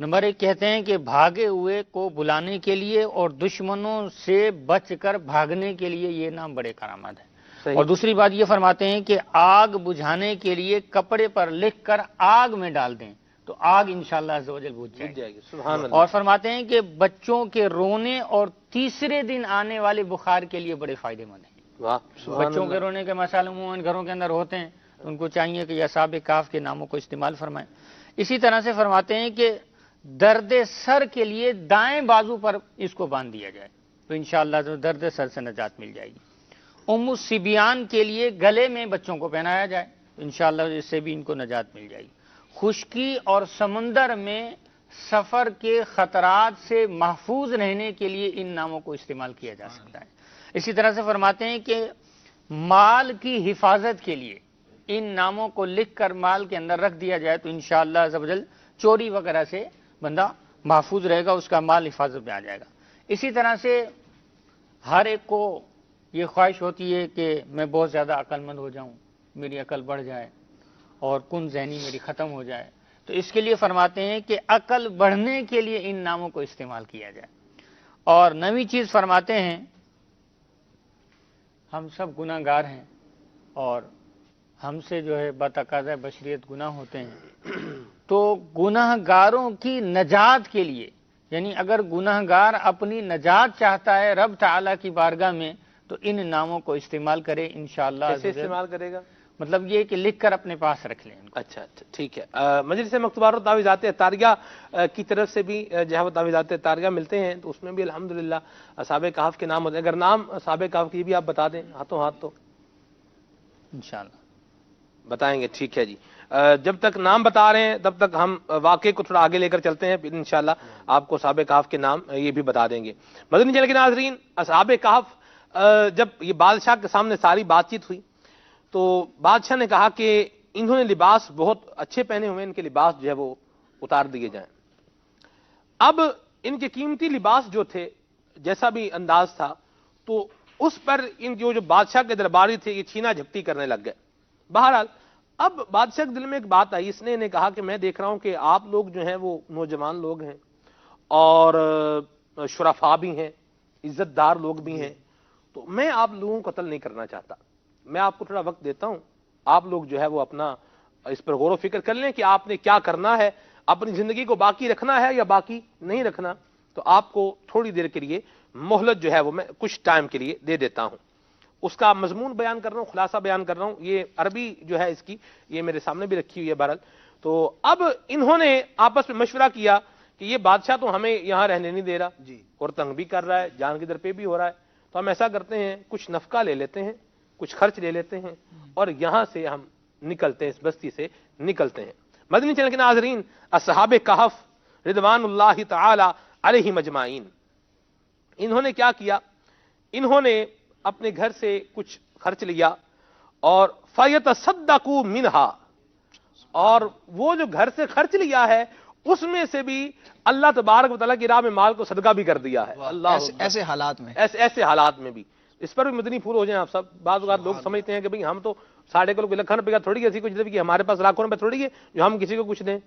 نمبر 1 کہتے ہیں کہ بھاگے ہوئے کو بلانے کے لیے اور دشمنوں سے بچ کر بھاگنے کے لیے یہ نام بڑے کارآمد ہیں۔ اور دوسری بات یہ فرماتے ہیں کہ آگ بجھانے کے لیے کپڑے پر لکھ کر آگ میں ڈال دیں تو آگ انشاءاللہ عز و جل بجھ جائے گی۔ سبحان اللہ۔ اور فرماتے ہیں کہ بچوں کے رونے اور تیسرے دن آنے والے بخار کے لیے بڑے فائدے مند ہیں۔ بچوں کے رونے کے مسائل عموماً گھروں کے اندر ہوتے ہیں، ان کو چاہیے کہ اصحاب کہف کے ناموں کو استعمال فرمائیں۔ اسی طرح سے فرماتے ہیں کہ درد سر کے لیے دائیں بازو پر اس کو باندھ دیا جائے تو انشاءاللہ درد سر سے نجات مل جائے گی۔ ام الصبیان کے لیے گلے میں بچوں کو پہنایا جائے تو انشاءاللہ اس سے بھی ان کو نجات مل جائے گی۔ خشکی اور سمندر میں سفر کے خطرات سے محفوظ رہنے کے لیے ان ناموں کو استعمال کیا جا سکتا ہے۔ اسی طرح سے فرماتے ہیں کہ مال کی حفاظت کے لیے ان ناموں کو لکھ کر مال کے اندر رکھ دیا جائے تو انشاءاللہ عز و جل چوری وغیرہ سے بندہ محفوظ رہے گا، اس کا مال حفاظت میں آ جائے گا۔ اسی طرح سے ہر ایک کو یہ خواہش ہوتی ہے کہ میں بہت زیادہ عقل مند ہو جاؤں، میری عقل بڑھ جائے اور کن ذہنی میری ختم ہو جائے، تو اس کے لیے فرماتے ہیں کہ عقل بڑھنے کے لیے ان ناموں کو استعمال کیا جائے۔ اور نویں چیز فرماتے ہیں، ہم سب گناہ گار ہیں اور ہم سے جو ہے بتقاضۂ بشریت گناہ ہوتے ہیں، تو گناہ گاروں کی نجات کے لیے، یعنی اگر گناہ گار اپنی نجات چاہتا ہے رب تعالیٰ کی بارگاہ میں تو ان ناموں کو استعمال کرے انشاءاللہ۔ کیسے استعمال کرے گا؟ مطلب یہ کہ لکھ کر اپنے پاس رکھ لیں۔ اچھا ٹھیک ہے۔ مجلس مکتوبات و تعویذات طاریہ کی طرف سے بھی جو ہے وہ تعویذات طاریہ ملتے ہیں، تو اس میں بھی الحمدللہ اصحاب کہف کے نام ہوتے ہیں۔ اگر نام اصحاب کہف کی بھی آپ بتا دیں ہاتھوں ہاتھ تو انشاءاللہ بتائیں گے۔ ٹھیک ہے جی، جب تک نام بتا رہے ہیں تب تک ہم واقعے کو تھوڑا آگے لے کر چلتے ہیں، پھر انشاءاللہ آپ کو اصحاب کہف کے نام یہ بھی بتا دیں گے۔ مدنی چینل کے ناظرین، اصحاب کہف جب یہ بادشاہ کے سامنے ساری بات چیت ہوئی تو بادشاہ نے کہا کہ انہوں نے لباس بہت اچھے پہنے ہوئے، ان کے لباس جو ہے وہ اتار دیے جائیں۔ اب ان کے قیمتی لباس جو تھے، جیسا بھی انداز تھا، تو اس پر ان جو بادشاہ کے درباری تھے یہ چھینا جھپٹی کرنے لگ گئے۔ بہرحال اب بادشاہ کے دل میں ایک بات آئی، اس نے انہیں کہا کہ میں دیکھ رہا ہوں کہ آپ لوگ جو ہیں وہ نوجوان لوگ ہیں اور شرفاء بھی ہیں، عزت دار لوگ بھی ہیں، تو میں آپ لوگوں کو قتل نہیں کرنا چاہتا، میں آپ کو تھوڑا وقت دیتا ہوں، آپ لوگ جو ہے وہ اپنا اس پر غور و فکر کر لیں کہ آپ نے کیا کرنا ہے، اپنی زندگی کو باقی رکھنا ہے یا باقی نہیں رکھنا، تو آپ کو تھوڑی دیر کے لیے مہلت جو ہے وہ میں کچھ ٹائم کے لیے دے دیتا ہوں۔ اس کا مضمون بیان کر رہا ہوں، خلاصہ بیان کر رہا ہوں، یہ عربی جو ہے اس کی یہ میرے سامنے بھی رکھی ہوئی ہے بہرحال۔ تو اب انہوں نے آپس میں مشورہ کیا کہ یہ بادشاہ تو ہمیں یہاں رہنے نہیں دے رہا اور تنگ بھی کر رہا ہے، جان کی درپے بھی ہو رہا ہے، تو ہم ایسا کرتے ہیں کچھ نفقہ لے لیتے ہیں، کچھ خرچ لے لیتے ہیں اور یہاں سے ہم نکلتے ہیں، اس بستی سے نکلتے ہیں۔ مدنی چینل کے ناظرین، اصحاب کہف رضوان اللہ تعالی علیہم اجمعین، انہوں نے کیا کیا؟ انہوں نے اپنے گھر سے کچھ خرچ لیا اور فیتصدقوا منہا، اور وہ جو گھر سے خرچ لیا ہے اس میں سے بھی اللہ تبارک و تعالیٰ کی راہ میں مال کو صدقہ بھی کر دیا ہے. اللہ ایسے حالات میں ایسے حالات میں بھی اس پر بھی مدنی پھول ہو جائیں آپ سب. بعض اوقات لوگ سمجھتے ہیں کہ بھئی ہم تو ساڑھے کو لکھن روپیہ تھوڑی کسی کو کہ ہمارے پاس لاکھوں روپے تھوڑی ہے جو ہم کسی کو کچھ دیں.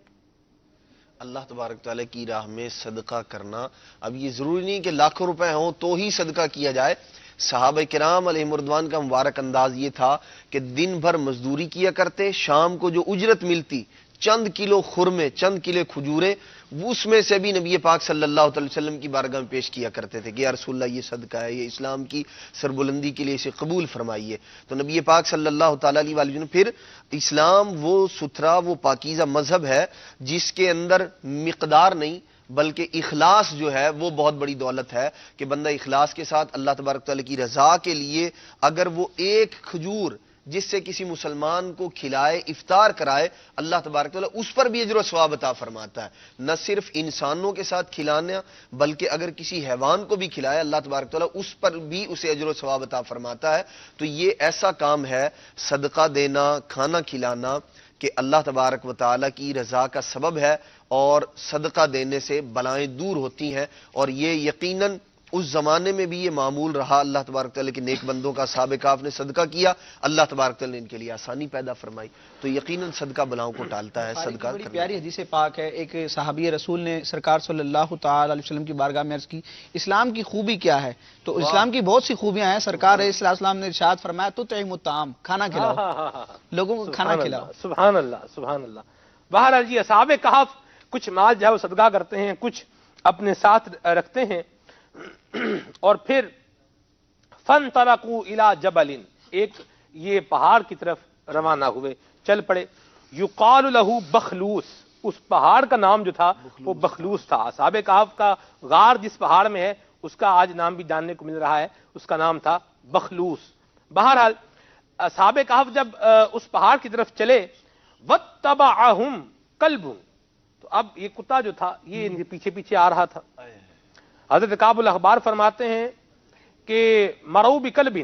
اللہ تبارک تعالیٰ کی راہ میں صدقہ کرنا، اب یہ ضروری نہیں کہ لاکھوں روپے ہوں تو ہی صدقہ کیا جائے. صحابہ کرام علیہم رضوان کا مبارک انداز یہ تھا کہ دن بھر مزدوری کیا کرتے، شام کو جو اجرت ملتی چند کلو خرمے، چند کلو کھجورے، اس میں سے بھی نبی پاک صلی اللہ علیہ وسلم کی بارگاہ میں پیش کیا کرتے تھے کہ یا رسول اللہ یہ صدقہ ہے، یہ اسلام کی سربلندی کے لیے اسے قبول فرمائیے. تو نبی پاک صلی اللہ تعالیٰ علیہ وسلم پھر اسلام وہ ستھرا، وہ پاکیزہ مذہب ہے جس کے اندر مقدار نہیں بلکہ اخلاص جو ہے وہ بہت بڑی دولت ہے کہ بندہ اخلاص کے ساتھ اللہ تبارک تعالیٰ کی رضا کے لیے اگر وہ ایک کھجور جس سے کسی مسلمان کو کھلائے، افطار کرائے، اللہ تبارک تعالیٰ اس پر بھی اجر و ثواب عطا فرماتا ہے. نہ صرف انسانوں کے ساتھ کھلانا بلکہ اگر کسی حیوان کو بھی کھلائے اللہ تبارک تعالیٰ اس پر بھی اسے اجر و ثواب عطا فرماتا ہے. تو یہ ایسا کام ہے صدقہ دینا، کھانا کھلانا کہ اللہ تبارک و تعالیٰ کی رضا کا سبب ہے اور صدقہ دینے سے بلائیں دور ہوتی ہیں. اور یہ یقیناً اس زمانے میں بھی یہ معمول رہا. اللہ تبارک تعالیٰ کے نیک بندوں کا اصحاب کہف نے صدقہ کیا، اللہ تبارک تعالیٰ نے ان کے لیے آسانی پیدا فرمائی. تو یقیناً صدقہ بلاؤں کو ٹالتا ہے. صدقہ بڑی پیاری حدیث پاک ہے. ایک صحابی رسول نے سرکار صلی اللہ تعالی علیہ وسلم کی بارگاہ میں عرض کی اسلام کی خوبی کیا ہے؟ تو اسلام کی بہت سی خوبیاں ہیں. سرکار علیہ السلام نے ارشاد فرمایا تطعم الطعام، کھانا کھلاؤ، لوگوں کو کھانا کھلاؤ. سبحان اللہ سبحان اللہ. بہرحال جی اصحاب کہف کچھ مال جو ہے وہ صدقہ کرتے ہیں، کچھ اپنے ساتھ رکھتے ہیں. اور پھر فانطلقوا الی جبل، ایک یہ پہاڑ کی طرف روانہ ہوئے، چل پڑے. یقال له بخلوس، اس پہاڑ کا نام جو تھا وہ بخلوس تھا. اصحاب کہف کا غار جس پہاڑ میں ہے اس کا آج نام بھی جاننے کو مل رہا ہے، اس کا نام تھا بخلوس. بہرحال اصحاب کہف جب اس پہاڑ کی طرف چلے واتبعہم کلب، تو اب یہ کتا جو تھا یہ ان کے پیچھے پیچھے آ رہا تھا. حضرت کعب الاخبار فرماتے ہیں کہ مرو بکلب،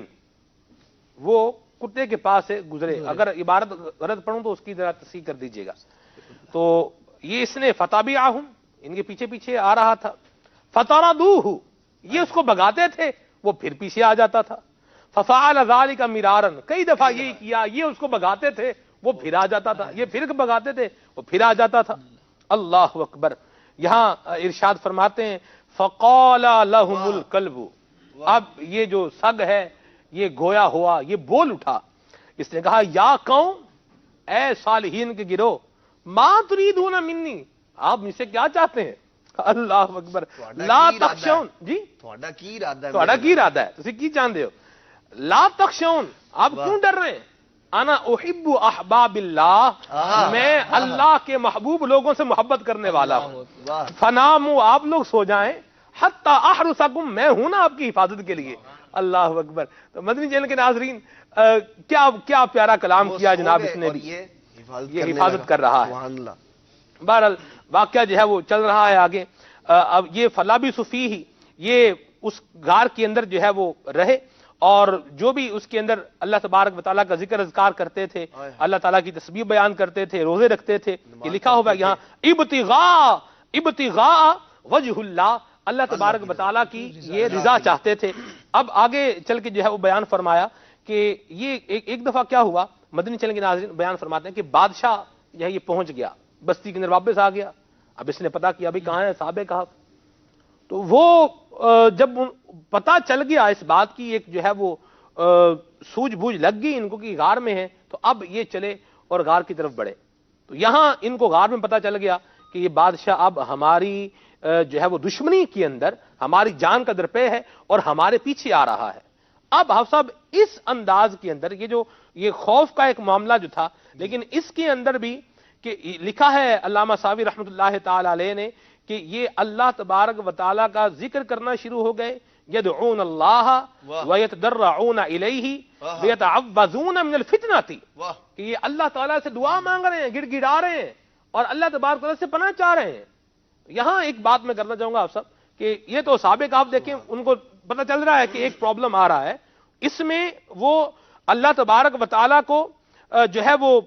وہ کتے کے پاس سے گزرے. اگر عبارت غلط پڑھوں تو اس کی ذرا تصحیح کر دیجیے گا. تو یہ اس نے فتبعہم، ان کے پیچھے پیچھے آ رہا تھا. فطردوہ، یہ اس کو بھگاتے تھے وہ پھر پیچھے آ جاتا تھا. ففعل ذلک مرارا، کئی دفعہ یہ کیا، یہ اس کو بھگاتے تھے وہ پھر آ جاتا تھا، یہ پھر بھگاتے تھے وہ پھر آ جاتا تھا. اللہ اکبر. یہاں ارشاد فرماتے ہیں فقال لهم الكلب، اب یہ جو سگ ہے یہ گویا ہوا، یہ بول اٹھا. اس نے کہا یا قوم، اے صالحین کے گروہ، ما تريدون منی، آپ مجھ سے کیا چاہتے ہیں؟ اللہ اکبر. لا تخشون، جی تھوڑا کی ارادہ ہے، تھوڑا کی ارادہ ہے، تسی کی چاہتے ہو؟ لا تخشون، آپ کیوں ڈر رہے ہیں؟ انا احب احباب اللہ، میں اللہ کے محبوب لوگوں سے محبت کرنے والا ہوں. فنامو، آپ لوگ سو جائیں، حتی احرسکم، میں ہوں نا آپ کی حفاظت کے لیے. اللہ اکبر. تو مدنی چینل کے ناظرین کیا پیارا کلام کیا جناب اس نے بھی، یہ حفاظت کر رہا ہے. بہرحال واقعہ جو ہے وہ چل رہا ہے آگے. اب یہ فلابث فیہ، یہ اس غار کے اندر جو ہے وہ رہے اور جو بھی اس کے اندر اللہ تبارک و تعالیٰ کا ذکر اذکار کرتے تھے، اللہ تعالیٰ کی تسبیح بیان کرتے تھے، روزے رکھتے تھے. یہ لکھا ہوا یہاں ابتغاء وجہ اللہ، اللہ تبارک و تعالیٰ کی یہ رضا چاہتے تھے. اب آگے چل کے جو ہے وہ بیان فرمایا کہ یہ ایک دفعہ کیا ہوا، مدنی چینل کے ناظرین بیان فرماتے ہیں کہ بادشاہ جو ہے یہ پہنچ گیا بستی کے اندر، واپس آ گیا. اب اس نے پتا کیا ابھی کہاں ہے اصحاب کہف. تو وہ جب پتا چل گیا اس بات کی، ایک جو ہے وہ سوجھ بوجھ لگ گئی ان کو کہ غار میں ہے، تو اب یہ چلے اور غار کی طرف بڑھے. تو یہاں ان کو غار میں پتا چل گیا کہ یہ بادشاہ اب ہماری جو ہے وہ دشمنی کے اندر ہماری جان کا درپے ہے اور ہمارے پیچھے آ رہا ہے. اب آپ صاحب اس انداز کے اندر یہ خوف کا ایک معاملہ جو تھا، لیکن اس کے اندر بھی کہ لکھا ہے علامہ ساوی رحمۃ اللہ تعالی علیہ نے کہ یہ اللہ تبارک و تعالیٰ کا ذکر کرنا شروع ہو گئے. یدعون اللہ ویتضرعون الیہ ویتعوذون من الفتنہ، کہ یہ اللہ تعالیٰ سے دعا مانگ رہے ہیں، گڑ گڑا رہے ہیں اور اللہ تبارک و تعالیٰ سے پناہ چاہ رہے ہیں. یہاں ایک بات میں کرنا چاہوں گا آپ سب کہ یہ تو اصحاب کہف دیکھیں، ان کو پتہ چل رہا ہے کہ ایک پرابلم آ رہا ہے. اس میں وہ اللہ تبارک و تعالیٰ کو جو ہے وہ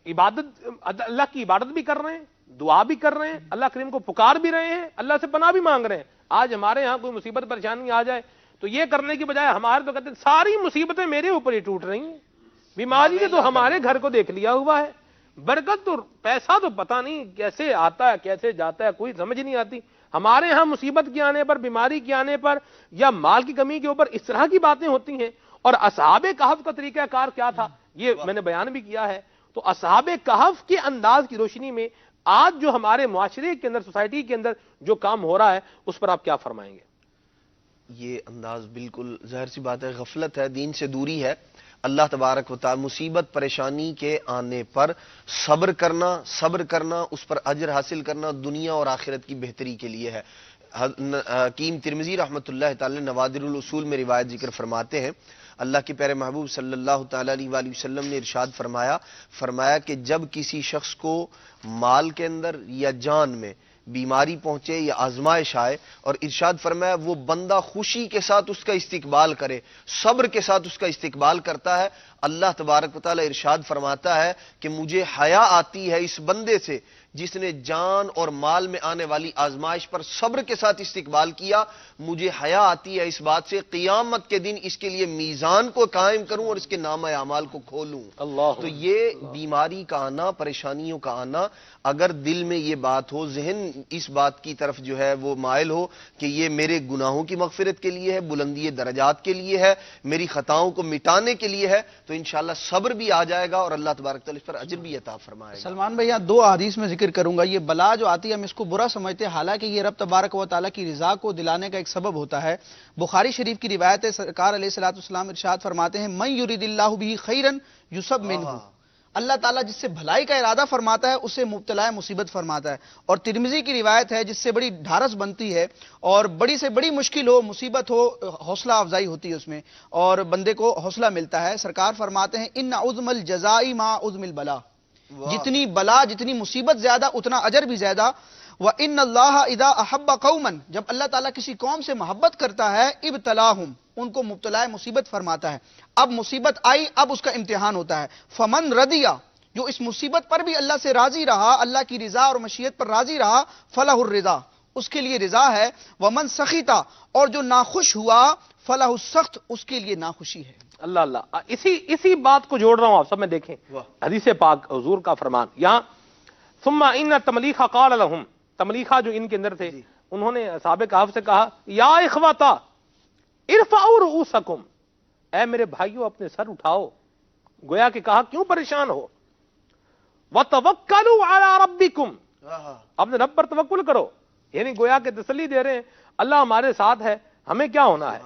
عبادت، اللہ کی عبادت بھی کر رہے ہیں، دعا بھی کر رہے ہیں، اللہ کریم کو پکار بھی رہے ہیں، اللہ سے پناہ بھی مانگ رہے ہیں. آج ہمارے ہاں کوئی مصیبت پریشانی آ جائے تو یہ کرنے کی بجائے ہمارے تو کہتے ہیں ساری مصیبتیں میرے اوپر ہی ٹوٹ رہی ہیں، بیماری نے تو ہمارے گھر کو دیکھ لیا ہوا ہے، برکت تو پیسہ تو پتہ نہیں کیسے آتا ہے کیسے جاتا ہے، کوئی سمجھ نہیں آتی. ہمارے ہاں مصیبت کے آنے پر، بیماری کے آنے پر یا مال کی کمی کے اوپر اس طرح کی باتیں ہوتی ہیں. اور اصحاب کہف کا طریقہ کار کیا تھا یہ میں نے بیان بھی کیا ہے. تو اصحاب کہف کے انداز کی روشنی میں آج جو ہمارے معاشرے کے اندر، سوسائٹی کے اندر جو کام ہو رہا ہے اس پر آپ کیا فرمائیں گے؟ یہ انداز بالکل ظاہر سی بات ہے، غفلت ہے، دین سے دوری ہے. اللہ تبارک و تعالی مصیبت پریشانی کے آنے پر صبر کرنا اس پر اجر حاصل کرنا دنیا اور آخرت کی بہتری کے لیے ہے. حکیم ترمذی رحمۃ اللہ تعالی نوادر الاصول میں روایت ذکر فرماتے ہیں، اللہ کے پیارے محبوب صلی اللہ تعالی علیہ وآلہ وسلم نے ارشاد فرمایا کہ جب کسی شخص کو مال کے اندر یا جان میں بیماری پہنچے یا آزمائش آئے، اور ارشاد فرمایا وہ بندہ خوشی کے ساتھ اس کا استقبال کرے، صبر کے ساتھ اس کا استقبال کرتا ہے، اللہ تبارک و تعالی ارشاد فرماتا ہے کہ مجھے حیا آتی ہے اس بندے سے جس نے جان اور مال میں آنے والی آزمائش پر صبر کے ساتھ استقبال کیا. مجھے حیا آتی ہے اس بات سے قیامت کے دن اس کے لیے میزان کو قائم کروں اور اس کے نامہ اعمال کو کھولوں. تو یہ بیماری کا آنا، پریشانیوں کا آنا، اگر دل میں یہ بات ہو، ذہن اس بات کی طرف جو ہے وہ مائل ہو کہ یہ میرے گناہوں کی مغفرت کے لیے ہے، بلندی درجات کے لیے ہے، میری خطاؤں کو مٹانے کے لیے ہے، تو انشاءاللہ صبر بھی آ جائے گا اور اللہ تبارک تعالی اس پر اجر بھی عطا فرمائے گا. سلمان بھائی، یہاں دو احادیث میں ذکر کروں گا. یہ بلا جو آتی ہے ہم اس کو برا سمجھتے ہیں، حالانکہ یہ رب تبارک و تعالیٰ کی رضا کو دلانے کا ایک سبب ہوتا ہے. بخاری شریف کی روایت ہے، سرکار علیہ الصلوۃ والسلام ارشاد فرماتے ہیں من یرید اللہ بہ خیرا یصب منہ، اللہ تعالیٰ جس سے بھلائی کا ارادہ فرماتا ہے اسے مبتلا مصیبت فرماتا ہے. اور ترمذی کی روایت ہے جس سے بڑی ڈھارس بنتی ہے اور بڑی سے بڑی مشکل ہو، مصیبت ہو، حوصلہ افزائی ہوتی ہے اس میں اور بندے کو حوصلہ ملتا ہے. سرکار فرماتے ہیں ان عظم الجزاء ما عظم البلا، جتنی بلا جتنی مصیبت زیادہ اتنا اجر بھی زیادہ. وَإِنَّ اللَّهَ إِذَا أَحَبَّ قَوْمًا، جب اللہ تعالیٰ کسی قوم سے محبت کرتا ہے ابتلاہم، ان کو مبتلا مصیبت فرماتا ہے. اب مصیبت آئی، اب اس کا امتحان ہوتا ہے. فَمَن رَضِيَ، جو اس مصیبت پر بھی اللہ سے راضی رہا، اللہ کی رضا اور مشیت پر راضی رہا، فَلَهُ الرِّضَا، اس کے لیے رضا ہے. وَمَن سَخِطَ، اور جو ناخوش ہوا، فَلَهُ السَّخْط، اس کے لیے ناخوشی ہے. اللہ اللہ، اسی بات کو جوڑ رہا ہوں آپ سب میں دیکھیں، حدیث پاک حضور کا فرمان یہاں ثم ان تملیخا قال لهم، تملیخا جو ان کے اندر تھے انہوں نے اصحاب کہف سے کہا یا اخواتا ارفعوا رؤوسکم، اے میرے بھائیو اپنے سر اٹھاؤ. گویا کہ کہا کیوں پریشان ہو، وتوکلوا علی ربکم، اپنے رب پر توکل کرو، یعنی گویا کہ تسلی دے رہے ہیں اللہ ہمارے ساتھ ہے، ہمیں کیا ہونا ہے.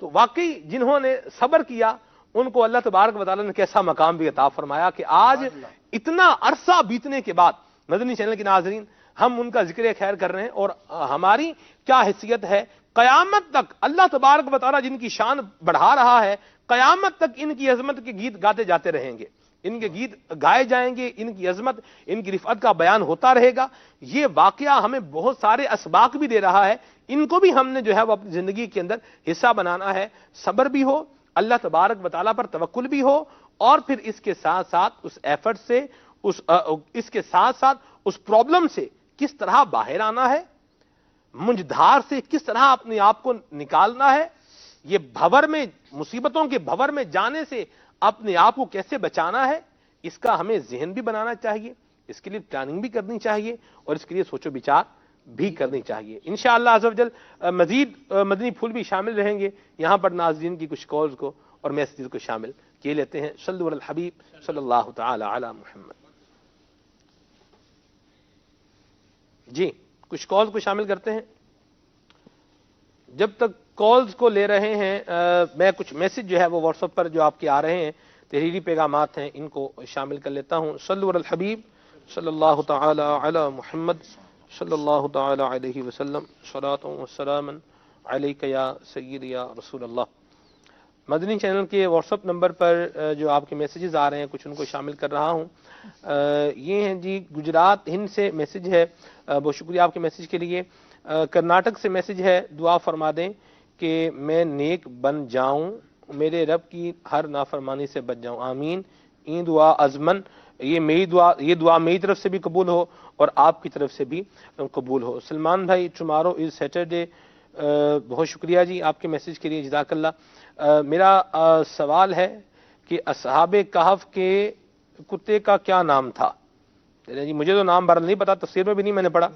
تو واقعی جنہوں نے صبر کیا ان کو اللہ تبارک و تعالیٰ نے کیسا مقام بھی عطا فرمایا کہ آج اتنا عرصہ بیتنے کے بعد مدنی چینل کے ناظرین ہم ان کا ذکر خیر کر رہے ہیں، اور ہماری کیا حیثیت ہے. قیامت تک اللہ تبارک و تعالیٰ جن کی شان بڑھا رہا ہے، قیامت تک ان کی عظمت کے گیت گاتے جاتے رہیں گے، ان کے گیت گائے جائیں گے، ان کی عظمت ان کی رفعت کا بیان ہوتا رہے گا. یہ واقعہ ہمیں بہت سارے اسباق بھی دے رہا ہے، ان کو بھی ہم نے جو ہے وہ اپنی زندگی کے اندر حصہ بنانا ہے. صبر بھی ہو، اللہ تبارک و تعالیٰ پر توکل بھی ہو، اور پھر اس کے ساتھ ساتھ اس ایفرٹ سے اس کے ساتھ ساتھ اس پرابلم سے کس طرح باہر آنا ہے، منجدھار سے کس طرح اپنے آپ کو نکالنا ہے، یہ بھور میں مصیبتوں کے بھور میں جانے سے اپنے آپ کو کیسے بچانا ہے، اس کا ہمیں ذہن بھی بنانا چاہیے، اس کے لیے پلاننگ بھی کرنی چاہیے اور اس کے لیے سوچ و بچار بھی کرنی چاہیے. انشاءاللہ عز و جل مزید مدنی پھول بھی شامل رہیں گے. یہاں پر ناظرین کی کچھ کالز کو اور میسیجز کو شامل کیے لیتے ہیں. صلو علی الحبیب صلی اللہ تعالی علی محمد. جی کچھ کالز کو شامل کرتے ہیں. جب تک کالز کو لے رہے ہیں میں کچھ میسج جو ہے وہ واٹس ایپ پر جو آپ کے آ رہے ہیں تحریری پیغامات ہیں ان کو شامل کر لیتا ہوں. صلو علی الحبیب صلی اللہ تعالی علی محمد صلی اللہ تعالی علیہ وسلم، صلاۃ و سلام علیک یا سیدی یا رسول اللہ. مدنی چینل کے واٹس ایپ نمبر پر جو آپ کے میسیجز آ رہے ہیں کچھ ان کو شامل کر رہا ہوں. یہ ہیں جی گجرات ہند سے میسج ہے، بہت شکریہ آپ کے میسج کے لیے. کرناٹک سے میسج ہے، دعا فرما دیں کہ میں نیک بن جاؤں، میرے رب کی ہر نافرمانی سے بچ جاؤں، آمین. این دعا ازمن یہ دعا میری طرف سے بھی قبول ہو اور آپ کی طرف سے بھی قبول ہو. سلمان بھائی ٹمارو از سیٹرڈے، بہت شکریہ جی آپ کے میسج کے لیے، جزاک اللہ. میرا سوال ہے کہ اصحاب کہف کے کتے کا کیا نام تھا؟ جی مجھے تو نام بھر نہیں پتا، تفسیر میں بھی نہیں میں نے پڑھا.